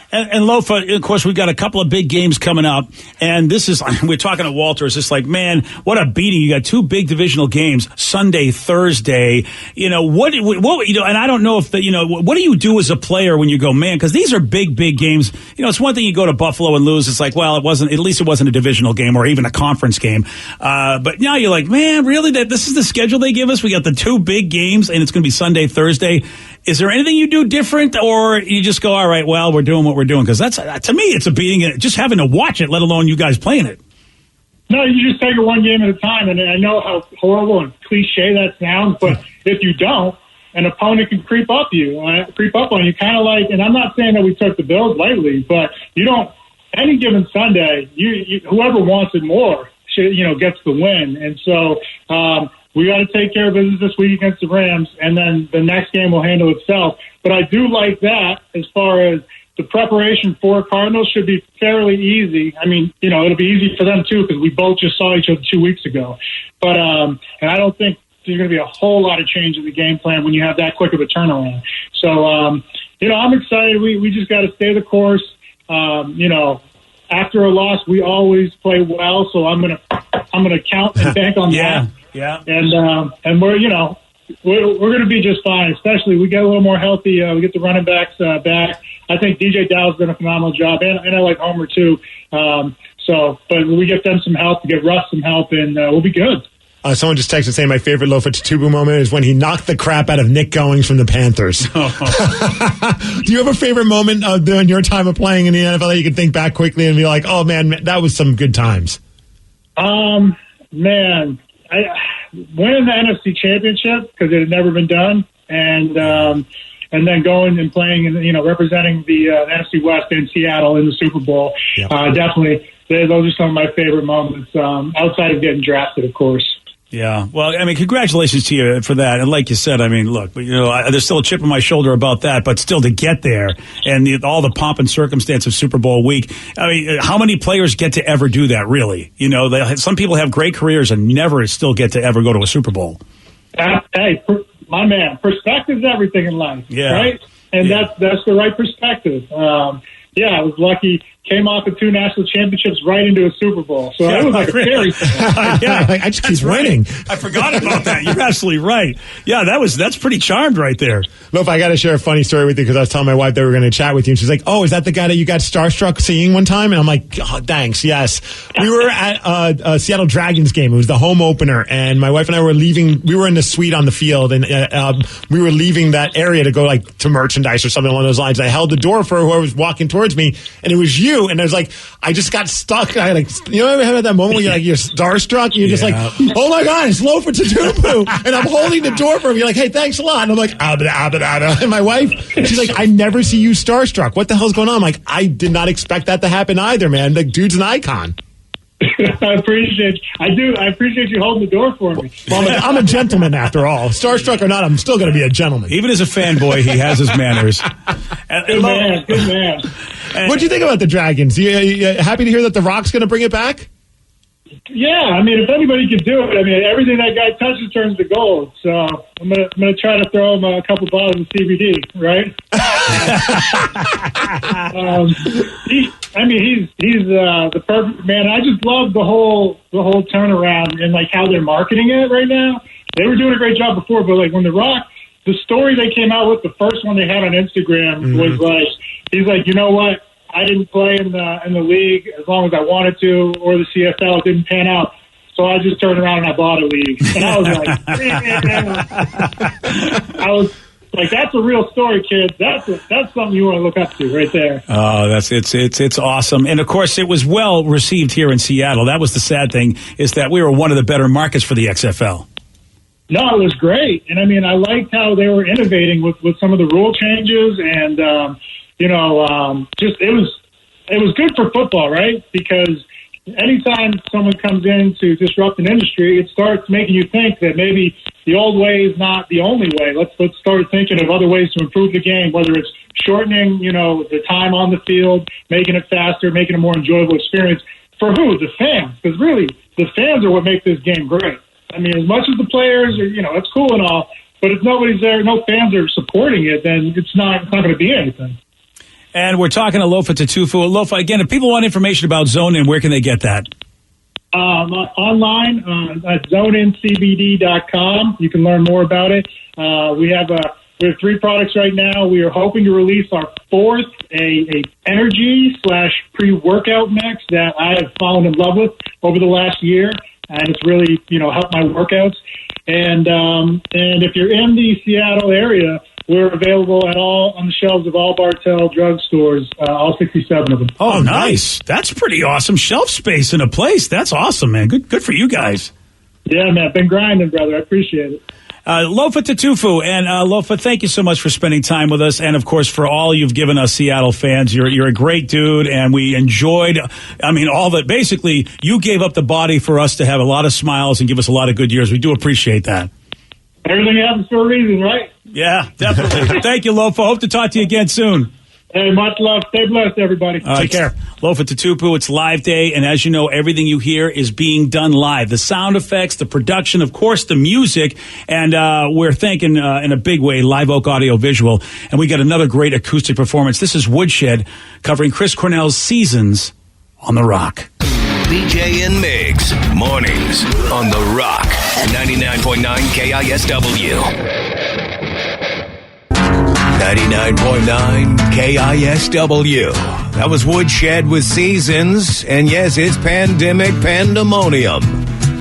And Lofa, of course, we've got a couple of big games coming up, and this is, we're talking to Walter, it's just like, man, what a beating. You got two big divisional games, Sunday, Thursday. What and I don't know if what do you do as a player when you go, man, because these are big games. It's one thing you go to Buffalo and lose. It's like, well, at least it wasn't a divisional game or even a conference game. But now you're like, man, really, this is the schedule they give us? We got the two big games, and it's going to be Sunday, Thursday. Is there anything you do different, or you just go, all right, well, we're doing what we're doing? Because that's, to me, it's a beating, just having to watch it, let alone you guys playing it. No, you just take it one game at a time, and I know how horrible and cliche that sounds, but if you don't, an opponent can creep up on you, kind of like, and I'm not saying that we took the Bills lightly, but you don't, any given Sunday, whoever wants it more, gets the win. And so, we got to take care of business this week against the Rams, and then the next game will handle itself. But I do like that as far as the preparation for Cardinals should be fairly easy. I mean, it'll be easy for them too because we both just saw each other 2 weeks ago. But and I don't think there's going to be a whole lot of change in the game plan when you have that quick of a turnaround. So, I'm excited. We just got to stay the course. After a loss, we always play well. So I'm gonna count and bank on that. Yeah. And we're going to be just fine, especially we get a little more healthy. We get the running backs back. I think DJ Dow's done a phenomenal job, and I like Homer too. But we get them some help, to get Russ some help, and we'll be good. Someone just texted saying my favorite Lofa Tatubu moment is when he knocked the crap out of Nick Goings from the Panthers. Do you have a favorite moment during your time of playing in the NFL that you can think back quickly and be like, oh, man, that was some good times? Man, winning the NFC Championship because it had never been done, and then going and playing and representing the NFC West in Seattle in the Super Bowl. Yep. Definitely, those are some of my favorite moments outside of getting drafted, of course. Yeah, well, I mean, congratulations to you for that. And like you said, I mean, look, there's still a chip on my shoulder about that, but still to get there and all the pomp and circumstance of Super Bowl week. I mean, how many players get to ever do that, really? Some people have great careers and never still get to ever go to a Super Bowl. Hey, my man, perspective's everything in life, right? And that's the right perspective. I was lucky. Came off of 2 national championships right into a Super Bowl. So it was like a fairy tale. I just keep winning. I forgot about that. You're absolutely right. Yeah, that's pretty charmed right there. Look, I got to share a funny story with you because I was telling my wife that we were going to chat with you. And she's like, oh, is that the guy that you got starstruck seeing one time? And I'm like, oh, thanks, yes. We were at a Seattle Dragons game. It was the home opener. And my wife and I were leaving. We were in the suite on the field. And we were leaving that area to go to merchandise or something along those lines. I held the door for whoever was walking towards me. And it was you. And I was like, I just got stuck. I ever had that moment where you're starstruck and you're just like, oh my God, it's Lofa Tatubu. And I'm holding the door for him. You're like, hey, thanks a lot. And I'm like, and my wife, she's like, I never see you starstruck. What the hell's going on? I'm like, I did not expect that to happen either, man. The dude's an icon. I appreciate you holding the door for me. Well, I'm a gentleman after all. Starstruck or not, I'm still going to be a gentleman. Even as a fanboy, he has his manners. Good man. What'd you think about the Dragons? You happy to hear that The Rock's going to bring it back? Yeah, I mean, if anybody could do it, I mean, everything that guy touches turns to gold. So I'm gonna try to throw him a couple bottles of CBD, right? He's the perfect man. I just love the whole turnaround and how they're marketing it right now. They were doing a great job before, but when The Rock, the story they came out with, the first one they had on Instagram was he's like, you know what? I didn't play in the league as long as I wanted to, or the CFL. It didn't pan out. So I just turned around and I bought a league. And I was like, that's a real story, kids. That's something you want to look up to right there. Oh, it's awesome. And of course, it was well received here in Seattle. That was the sad thing, is that we were one of the better markets for the XFL. No, it was great. And I mean, I liked how they were innovating with some of the rule changes and, just it was good for football, right? Because anytime someone comes in to disrupt an industry, it starts making you think that maybe the old way is not the only way. Let's start thinking of other ways to improve the game, whether it's shortening, the time on the field, making it faster, making a more enjoyable experience. For who? The fans. Because really, the fans are what make this game great. I mean, as much as the players are, it's cool and all, but if nobody's there, no fans are supporting it, then it's not going to be anything. And we're talking to Lofa Tatufu. Lofa, again, if people want information about Zone In, where can they get that? Online at zoneincbd.com. You can learn more about it. We have 3 products right now. We are hoping to release our 4th, a energy / pre-workout mix that I have fallen in love with over the last year, and it's really helped my workouts. And if you're in the Seattle area, we're available on the shelves of all Bartell drugstores, all 67 of them. Oh, nice. That's pretty awesome. Shelf space in a place. That's awesome, man. Good for you guys. Yeah, man. Been grinding, brother. I appreciate it. Lofa Tatufu. And Lofa, thank you so much for spending time with us. And, of course, for all you've given us Seattle fans. You're a great dude, and we enjoyed, all that. Basically, you gave up the body for us to have a lot of smiles and give us a lot of good years. We do appreciate that. Everything happens for a reason, right? Yeah, definitely. Thank you, Lofa. Hope to talk to you again soon. Hey, much love. Stay blessed, everybody. Take care. Lofa Tatufu, it's Live Day, and as you know, everything you hear is being done live. The sound effects, the production, of course, the music, and we're thanking, in a big way, Live Oak Audio Visual, and we got another great acoustic performance. This is Woodshed covering Chris Cornell's Seasons on The Rock. BJ and Migs, mornings on The Rock, 99.9 KISW. 99.9 KISW. That was Woodshed with Seasons, and yes, it's pandemic pandemonium.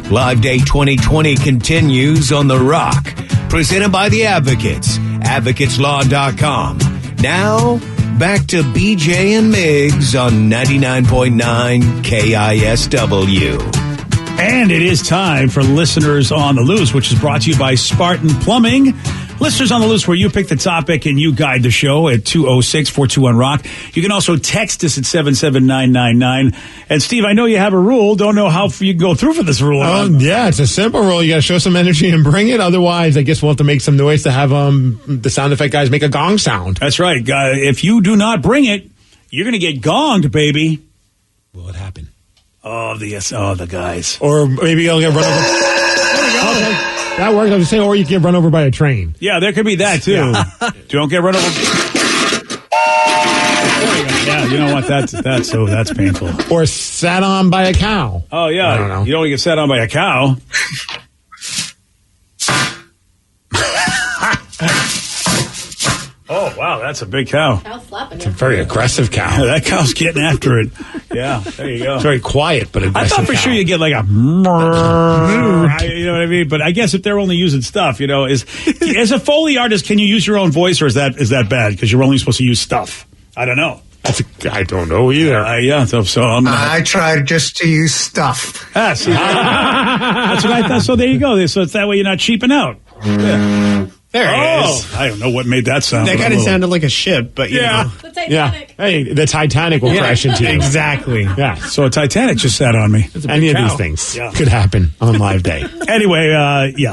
Live Day 2020 continues on The Rock, presented by The Advocates, advocateslaw.com. Now, back to BJ and Migs on 99.9 KISW. And it is time for Listeners on the Loose, which is brought to you by Spartan Plumbing. Listeners on the Loose, where you pick the topic and you guide the show at 206-421-ROCK. You can also text us at 77999. And, Steve, I know you have a rule. Don't know how you can go through for this rule. Yeah, it's a simple rule. You got to show some energy and bring it. Otherwise, I guess we'll have to make some noise to have the sound effect guys make a gong sound. That's right. If you do not bring it, you're going to get gonged, baby. Will it happen? The guys. Or maybe you'll get run over. There we go. Okay. That works. I was saying, or you get run over by a train. Yeah, there could be that, too. Yeah. Don't get run over. Yeah, you know what? That's painful. Or sat on by a cow. Oh, yeah. I don't know. You don't want to get sat on by a cow. Oh, wow, that's a big cow. Cow's slapping It's a very aggressive cow. Yeah, that cow's getting after it. Yeah, there you go. It's very quiet, but aggressive. I thought for sure you'd get like a you know what I mean? But I guess if they're only using stuff, as a Foley artist, can you use your own voice, or is that bad? Because you're only supposed to use stuff. I don't know. I don't know either. So I'm I tried just to use stuff. See, that's what I thought. So there you go. So it's that way you're not cheaping out. Yeah. There it is. I don't know what made that sound. That kind of sounded like a ship, but you know. The Titanic. Hey, the Titanic will crash into you. Exactly. Yeah. So a Titanic just sat on me. Any of these things could happen on Live Day. Anyway,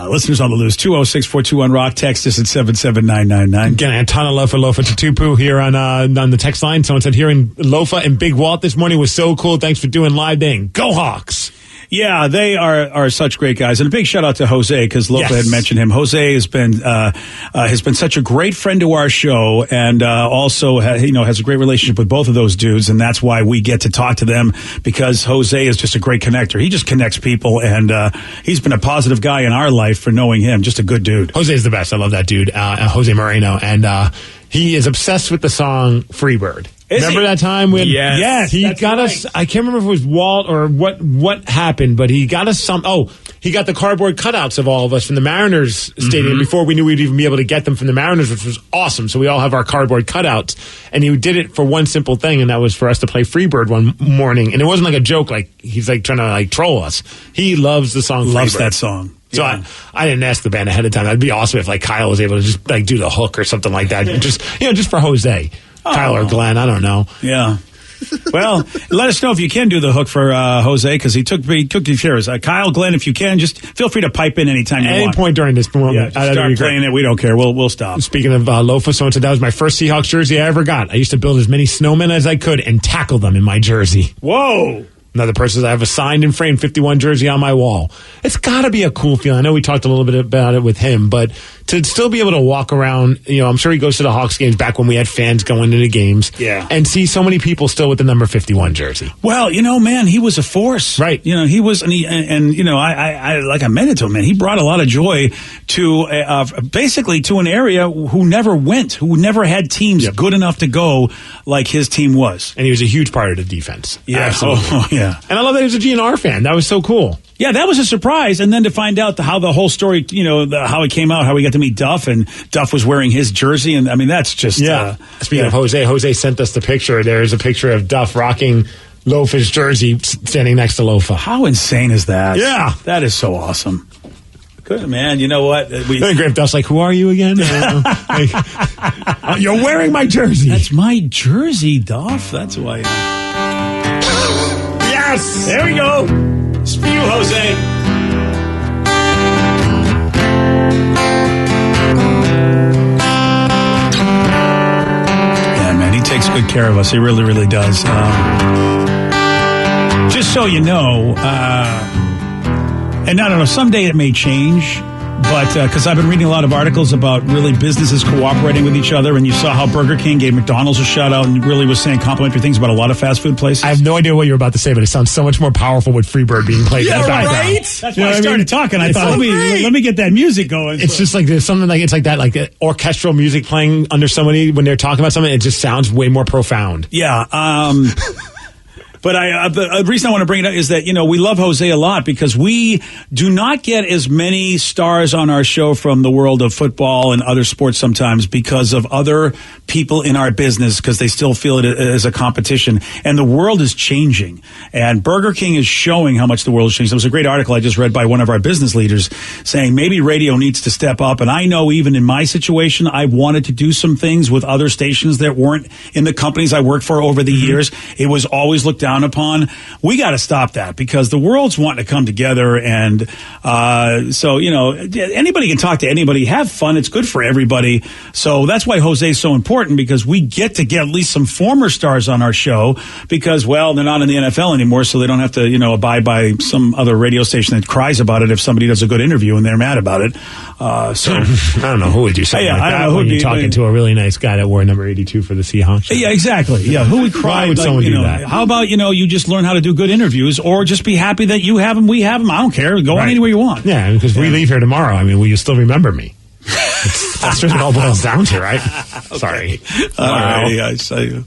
listeners on the Loose, 206-421-ROCK. Text us at 77999. Again, a ton of love for Lofa Tatufu here on the text line. Someone said hearing Lofa and Big Walt this morning was so cool. Thanks for doing Live Day. And go Hawks. Yeah, they are such great guys, and a big shout out to Jose, because Lofa had mentioned him. Jose has been such a great friend to our show, and also has a great relationship with both of those dudes, and that's why we get to talk to them, because Jose is just a great connector. He just connects people, and he's been a positive guy in our life for knowing him. Just a good dude. Jose is the best. I love that dude, Jose Moreno, and he is obsessed with the song Freebird. Remember that time when he got us? I can't remember if it was Walt or what happened, but he got us he got the cardboard cutouts of all of us from the Mariners stadium before we knew we'd even be able to get them from the Mariners, which was awesome. So we all have our cardboard cutouts, and he did it for one simple thing, and that was for us to play Freebird one morning. And it wasn't like a joke, like he's like trying to troll us. He loves the song. Loves Freebird. that song. So I didn't ask the band ahead of time. That'd be awesome if Kyle was able to just do the hook or something like that, just for Jose. Kyle or Glenn, I don't know. Yeah. Well, let us know if you can do the hook for Jose, because he took the shares. Kyle, Glenn, if you can, just feel free to pipe in anytime you want. At any point during this moment. Yeah, start playing it. We don't care. We'll stop. Speaking of Lofa, someone said that was my first Seahawks jersey I ever got. I used to build as many snowmen as I could and tackle them in my jersey. Whoa. Another person says I have a signed and framed 51 jersey on my wall. It's got to be a cool feeling. I know we talked a little bit about it with him, but to still be able to walk around, I'm sure he goes to the Hawks games back when we had fans going into games. Yeah. And see so many people still with the number 51 jersey. Well, man, he was a force. Right. He was, I like I meant to him, man. He brought a lot of joy to basically to an area who never had teams good enough to go like his team was. And he was a huge part of the defense. Yeah. Absolutely. Oh, yeah. And I love that he was a GNR fan. That was so cool. Yeah, that was a surprise. And then to find out how the whole story, how it came out, how we got to meet Duff, and Duff was wearing his jersey. And I mean, that's just. Yeah. Speaking of Jose sent us the picture. There's a picture of Duff rocking Lofa's jersey standing next to Lofa. How insane is that? Yeah. That is so awesome. Good, man. You know what? Graham Duff's like, who are you again? You're wearing my jersey. That's my jersey, Duff. That's why. Yes! There we go. Spew, Jose. Yeah, man, he takes good care of us. He really, really does. Just so you know, and I don't know, someday it may change, but because I've been reading a lot of articles about really businesses cooperating with each other, and you saw how Burger King gave McDonald's a shout out and really was saying complimentary things about a lot of fast food places. I have no idea what you're about to say, but it sounds so much more powerful with Freebird being played in the background. Right? That's why I started talking. I thought, let me get that music going. It's just like there's something like it's like that, like orchestral music playing under somebody when they're talking about something. It just sounds way more profound. Yeah. But the reason I want to bring it up is that, we love Jose a lot because we do not get as many stars on our show from the world of football and other sports sometimes because of other people in our business because they still feel it as a competition. And the world is changing. And Burger King is showing how much the world is changing. There was a great article I just read by one of our business leaders saying maybe radio needs to step up. And I know even in my situation, I wanted to do some things with other stations that weren't in the companies I worked for over the years. It was always looked down upon. We got to stop that because the world's wanting to come together, and so anybody can talk to anybody, have fun. It's good for everybody. So that's why Jose is so important because we get to get at least some former stars on our show because they're not in the NFL anymore, so they don't have to abide by some other radio station that cries about it if somebody does a good interview and they're mad about it. So I don't know who would do something like that when you're talking to a really nice guy that wore number 82 for the Seahawks. Yeah, exactly. Yeah, who would cry? Why would someone do that? How about you just learn how to do good interviews, or just be happy that you have them, we have them. I don't care. Go on anywhere you want. Yeah, because we leave here tomorrow. I mean, will you still remember me? That's what it all boils down to, right? Sorry. All right. I saw you.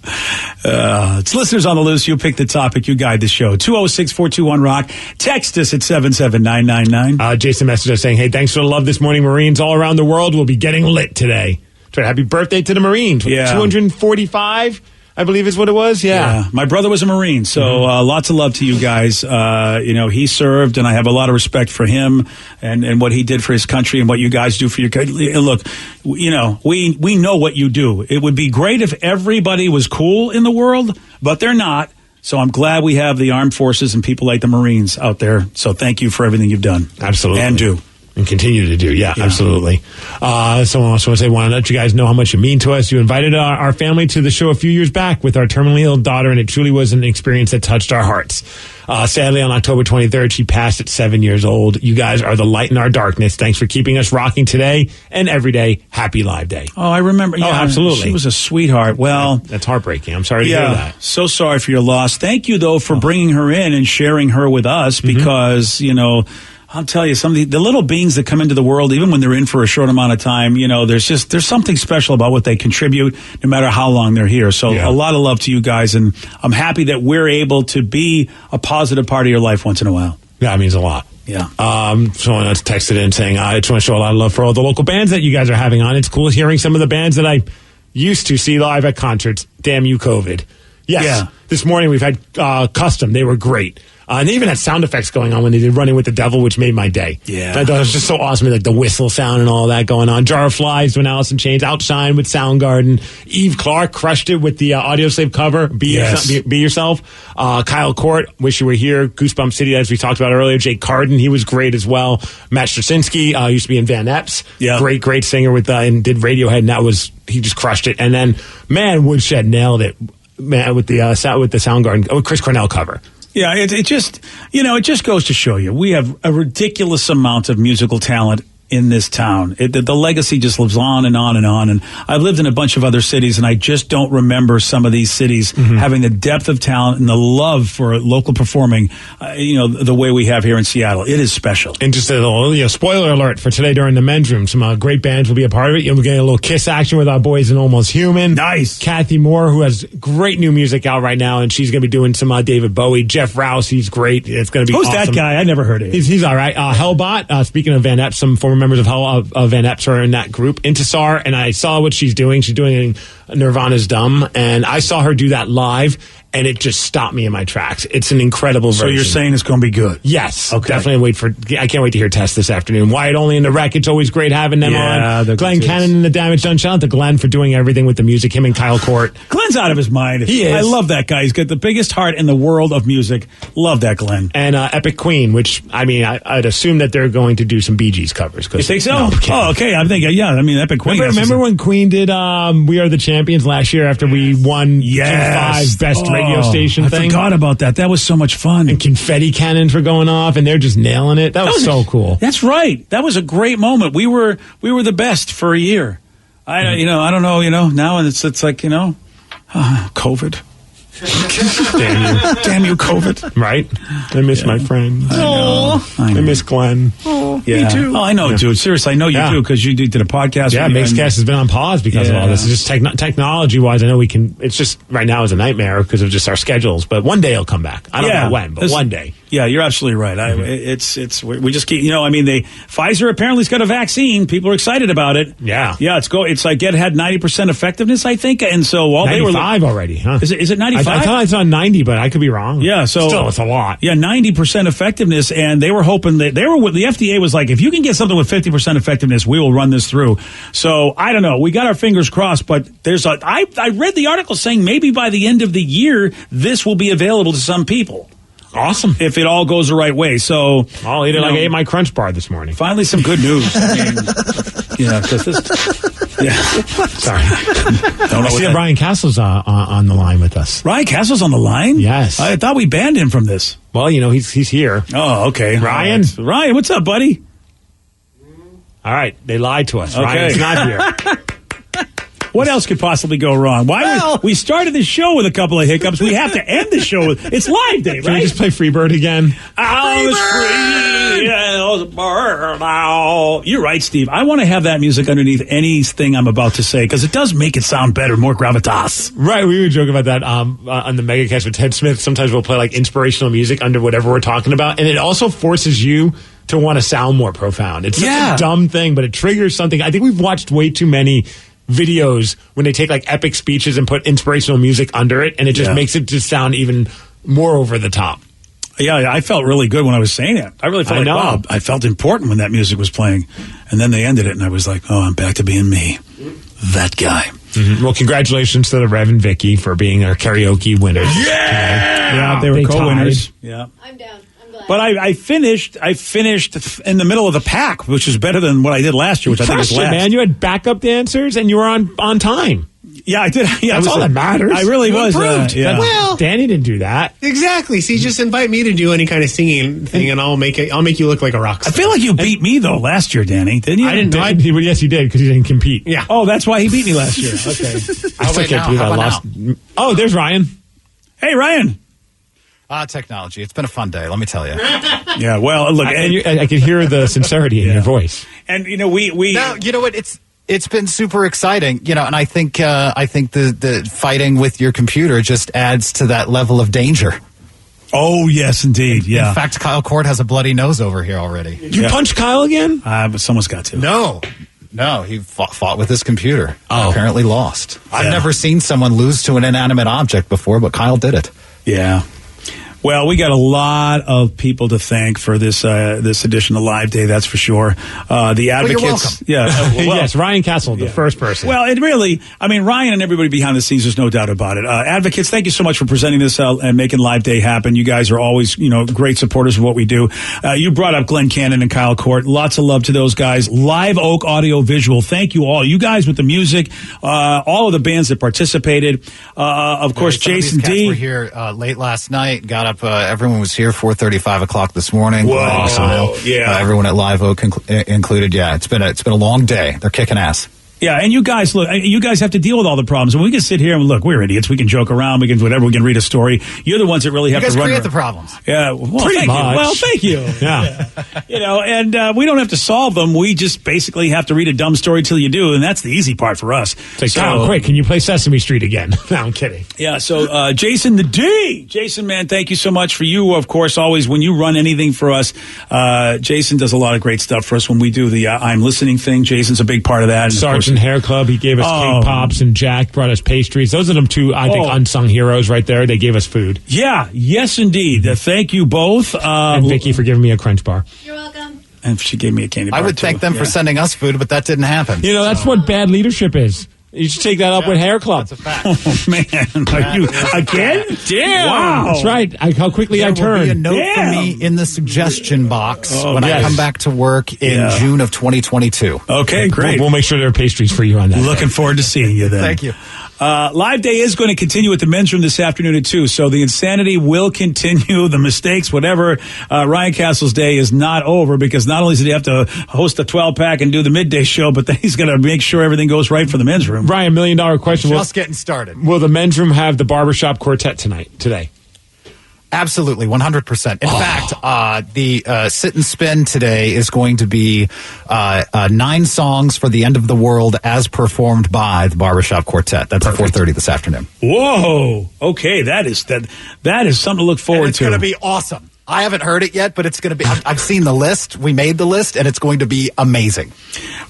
It's listeners on the loose. You pick the topic. You guide the show. 206-421-ROCK. Text us at 77999. Jason messaged us saying, hey, thanks for the love this morning, Marines all around the world will be getting lit today. Happy birthday to the Marines. Yeah. 245, I believe is what it was. Yeah. My brother was a Marine, so lots of love to you guys. He served, and I have a lot of respect for him and what he did for his country and what you guys do for your country. Look, we know what you do. It would be great if everybody was cool in the world, but they're not. So I'm glad we have the armed forces and people like the Marines out there. So thank you for everything you've done. Absolutely. And do. And continue to do. Yeah. Absolutely. Someone else wants to say, want to let you guys know how much you mean to us. You invited our family to the show a few years back with our terminally ill daughter, and it truly was an experience that touched our hearts. Sadly, on October 23rd, she passed at 7 years old. You guys are the light in our darkness. Thanks for keeping us rocking today and every day. Happy Live Day. Oh, I remember. Yeah, absolutely. She was a sweetheart. Well, that's heartbreaking. I'm sorry to hear that. So sorry for your loss. Thank you, though, for bringing her in and sharing her with us because, I'll tell you, some of the little beings that come into the world, even when they're in for a short amount of time, there's something special about what they contribute, no matter how long they're here. So a lot of love to you guys, and I'm happy that we're able to be a positive part of your life once in a while. Yeah, it means a lot. Yeah. Someone else texted in saying, I just want to show a lot of love for all the local bands that you guys are having on. It's cool hearing some of the bands that I used to see live at concerts. Damn you, COVID. Yes. Yeah. This morning we've had Custom. They were great. And they even had sound effects going on when they did Running with the Devil, which made my day. Yeah. I thought it was just so awesome, like the whistle sound and all that going on. Jar of Flies when Alice in Chains, Outshine with Soundgarden. Eve Clark crushed it with the Audio Slave cover, Be Yourself. Kyle Court, Wish You Were Here. Goosebump City, as we talked about earlier. Jake Carden, he was great as well. Matt Straczynski used to be in Van Epps. Yeah. Great singer with and did Radiohead, and he just crushed it. And then, man, Woodshed nailed it. Man, with the Soundgarden, with Chris Cornell cover. Yeah, it just goes to show you we have a ridiculous amount of musical talent in this town. The legacy just lives on and on and on. And I've lived in a bunch of other cities, and I just don't remember some of these cities having the depth of talent and the love for local performing, the way we have here in Seattle. It is special. And just a little spoiler alert for today during the men's room. Some great bands will be a part of it. We're getting a little Kiss action with our boys in Almost Human. Nice. Kathy Moore, who has great new music out right now, and she's going to be doing some David Bowie. Jeff Rouse, he's great. It's going to be Who's awesome. that guy? I never heard of him. He's all right. Hellbot, speaking of Van Epp, some former members of Van Eps are in that group. Intisar, and I saw what she's doing. She's doing Nirvana's Dumb, and I saw her do that live, and it just stopped me in my tracks. It's an incredible version. So you're saying it's going to be good? Yes. Okay. Definitely I can't wait to hear Test this afternoon. Wyatt Only in the Wreck. It's always great having them on. Glenn Cannon and the Damage Done. Shout out to Glenn for doing everything with the music. Him and Kyle Court. Glenn's out of his mind. He is. I love that guy. He's got the biggest heart in the world of music. Love that Glenn. And Epic Queen, which, I'd assume that they're going to do some Bee Gees covers. You think so? No, okay. I'm thinking, Epic Queen. Remember when Queen did We Are the Champions last year after we won Q5 Best Radio Station thing? I forgot about that. That was so much fun. And confetti cannons were going off, and they're just nailing it. That was so cool. That's right. That was a great moment. We were the best for a year. I don't know. Now it's like COVID. Damn you, COVID. Right? I miss my friends. I miss Glenn. Me too. Oh, I know, dude. Seriously, I know you do because you did a podcast. Yeah, Mixcast has been on pause because of all this. It's just technology-wise, I know we can. It's just right now is a nightmare because of just our schedules. But one day it'll come back. I don't know when, but one day. Yeah, you're absolutely right. We just keep. Pfizer apparently has got a vaccine. People are excited about it. Yeah, It's like it had 90% effectiveness, I think, and so all 95 they were already. Huh? Is it 95? I thought I saw 90, but I could be wrong. Yeah, so still, it's a lot. Yeah, 90% effectiveness, and they were hoping that the FDA was like, if you can get something with 50% effectiveness, we will run this through. So I don't know. We got our fingers crossed, but I read the article saying maybe by the end of the year this will be available to some people. Awesome. If it all goes the right way. So I'll eat it like I ate my Crunch Bar this morning. Finally some good news. Because this. Yeah. Sorry. I see that Ryan Castle's on the line with us. Ryan Castle's on the line? Yes. I thought we banned him from this. Well, he's here. Oh, okay. Ryan? Right. Ryan, what's up, buddy? All right. They lied to us. Okay. Ryan's not here. What else could possibly go wrong? We started the show with a couple of hiccups. We have to end the show with... It's live day, right? Can we just play Freebird again? I was free. You're right, Steve. I want to have that music underneath anything I'm about to say because it does make it sound better, more gravitas. Right. We were joking about that on the Megacast with Ted Smith. Sometimes we'll play like inspirational music under whatever we're talking about, and it also forces you to want to sound more profound. It's such a dumb thing, but it triggers something. I think we've watched way too many videos when they take like epic speeches and put inspirational music under it, and it just makes it just sound even more over the top. Yeah, I felt really good when I was saying it. I really felt wow, I felt important when that music was playing. And then they ended it, and I was like, I'm back to being me. That guy. Mm-hmm. Well, congratulations to the Rev and Vicky for being our karaoke winners. Yeah, they were co-winners. Yeah. I'm down. But I finished in the middle of the pack, which is better than what I did last year, which I think was last. Man, you had backup dancers and you were on time. Yeah, I did. Yeah, that's all that matters. I really was. Well, Danny didn't do that. Exactly. See, just invite me to do any kind of singing thing, and I'll make you look like a rock star. I feel like you beat me though last year, Danny. Didn't you? I didn't. Yes, he did because he didn't compete. Yeah. Oh, that's why he beat me last year. Okay. I still can't believe I lost. Oh, there's Ryan. Hey, Ryan. Technology. It's been a fun day, let me tell you. Yeah, well, look, I can hear the sincerity in your voice. And we now, you know what? It's been super exciting, and I think the fighting with your computer just adds to that level of danger. Oh yes, indeed. Yeah. In fact, Kyle Court has a bloody nose over here already. You punched Kyle again? But someone's got to. No, he fought with his computer. Oh. Apparently lost. I've never seen someone lose to an inanimate object before, but Kyle did it. Yeah. Well, we got a lot of people to thank for this edition of Live Day, that's for sure. The advocates. You're welcome. Yes, Ryan Castle, the first person. Well, it really, Ryan and everybody behind the scenes, there's no doubt about it. Advocates, thank you so much for presenting this and making Live Day happen. You guys are always, great supporters of what we do. You brought up Glenn Cannon and Kyle Court. Lots of love to those guys. Live Oak Audio Visual. Thank you all. You guys with the music, all of the bands that participated. Of course, Jason D. D. were here late last night, got up up. Everyone was here 4:30, 5 o'clock this morning. Whoa. Awesome. Yeah. Everyone at Live Oak included. Yeah, it's been a long day. They're kicking ass. Yeah, and you guys, look, you guys have to deal with all the problems. And we can sit here and look, we're idiots. We can joke around. We can do whatever. We can read a story. You're the ones that really have You guys to run. create the problems. Yeah, well, Pretty thank much. you. Well, thank you. Yeah. You know, and we don't have to solve them. We just basically have to read a dumb story till you do, and that's the easy part for us. It's like, Kyle, quick, can you play Sesame Street again? No, I'm kidding. Yeah, so Jason the D. Jason, man, thank you so much for you, of course, always when you run anything for us. Jason does a lot of great stuff for us when we do the I'm listening thing. Jason's a big part of that. And Sergeant Hair Club, he gave us cake pops, and Jack brought us pastries. Those are them two, I think, unsung heroes right there. They gave us food. Yeah, yes, indeed. Thank you both. And Vicky for giving me a Crunch bar. You're welcome. And she gave me a candy bar, I would thank them for sending us food, but that didn't happen. You know, that's what bad leadership is. You should take that up with Hair Club. That's a fact. Oh, man. Are you again? Damn. Wow. That's right. How quickly I There will be a turned. note for me in the suggestion box when I yes. come back to work in June of 2022. Okay, great. We'll make sure there are pastries for you on that. Looking forward to seeing you then. Thank you. Live Day is going to continue at the men's room this afternoon at 2, so the insanity will continue, the mistakes, whatever. Ryan Castle's day is not over because not only does he have to host a 12-pack and do the midday show, but then he's going to make sure everything goes right for the men's room. Ryan, $1 million question. Just getting started. Will the men's room have the barbershop quartet today? Absolutely, 100%. In fact, the sit and spin today is going to be 9 songs for the end of the world as performed by the Barbershop Quartet. That's at 4:30 this afternoon. Whoa! Okay, that is something to look forward It's to. going to be awesome. I haven't heard it yet, but it's going to be. I've seen the list. We made the list, and it's going to be amazing.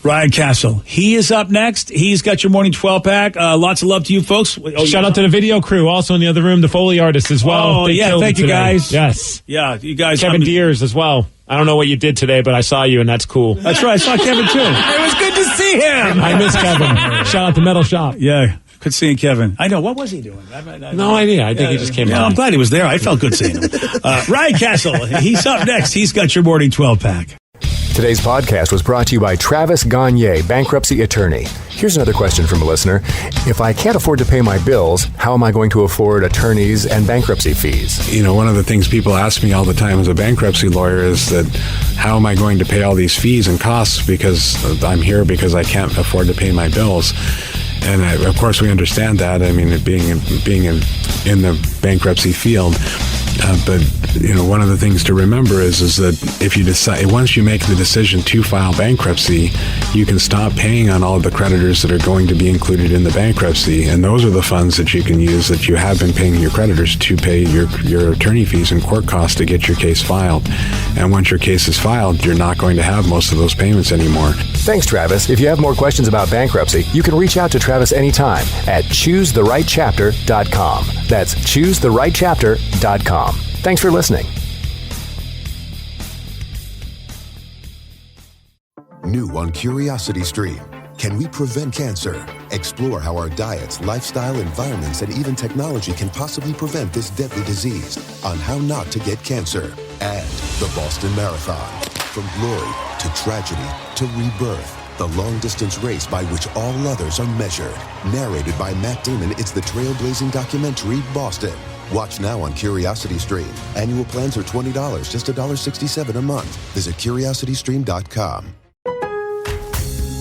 Ryan Castle, he is up next. He's got your morning 12-pack. Lots of love to you folks. Shout out to the video crew, also in the other room, the Foley artists as well. Oh, They yeah, killed thank it you, today. guys. Yes. Yeah, you guys. Kevin Deers as well. I don't know what you did today, but I saw you, and that's cool. That's right. I saw Kevin, too. It was good to see him. I miss Kevin. Shout out to Metal Shop. Yeah. Good seeing Kevin. I know. What was he doing? No idea. I think he just came out. by. I'm glad he was there. I felt good seeing him. Ryan Castle, he's up next. He's got your morning 12-pack. Today's podcast was brought to you by Travis Gagne, bankruptcy attorney. Here's another question from a listener. If I can't afford to pay my bills, how am I going to afford attorneys and bankruptcy fees? You know, one of the things people ask me all the time as a bankruptcy lawyer is that how am I going to pay all these fees and costs because I'm here because I can't afford to pay my bills? And of course, we understand that. I mean, being in the bankruptcy field, but you know, one of the things to remember is that if you decide once you make the decision to file bankruptcy, you can stop paying on all of the creditors that are going to be included in the bankruptcy, and those are the funds that you can use that you have been paying your creditors to pay your attorney fees and court costs to get your case filed. And once your case is filed, you're not going to have most of those payments anymore. Thanks, Travis. If you have more questions about bankruptcy, you can reach out to Travis anytime at choosetherightchapter.com. That's choosetherightchapter.com. Thanks for listening. New on Curiosity Stream. Can we prevent cancer? Explore how our diets, lifestyle, environments, and even technology can possibly prevent this deadly disease on how not to get cancer. And the Boston Marathon. From glory to tragedy to rebirth. The long-distance race by which all others are measured. Narrated by Matt Damon, it's the trailblazing documentary Boston. Watch now on Curiosity Stream. Annual plans are $20, just $1.67 a month. Visit curiositystream.com.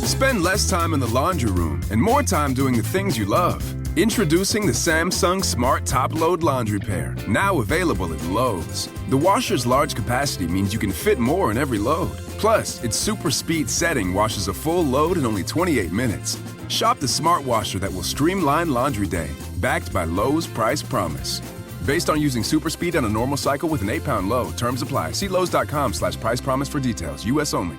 Spend less time in the laundry room and more time doing the things you love. Introducing the Samsung Smart Top Load Laundry Pair, now available at Lowe's. The washer's large capacity means you can fit more in every load. Plus, its super speed setting washes a full load in only 28 minutes. Shop the smart washer that will streamline laundry day, backed by Lowe's Price Promise. Based on using super speed on a normal cycle with an 8-pound load, terms apply. See Lowe's.com/price promise for details. U.S. only.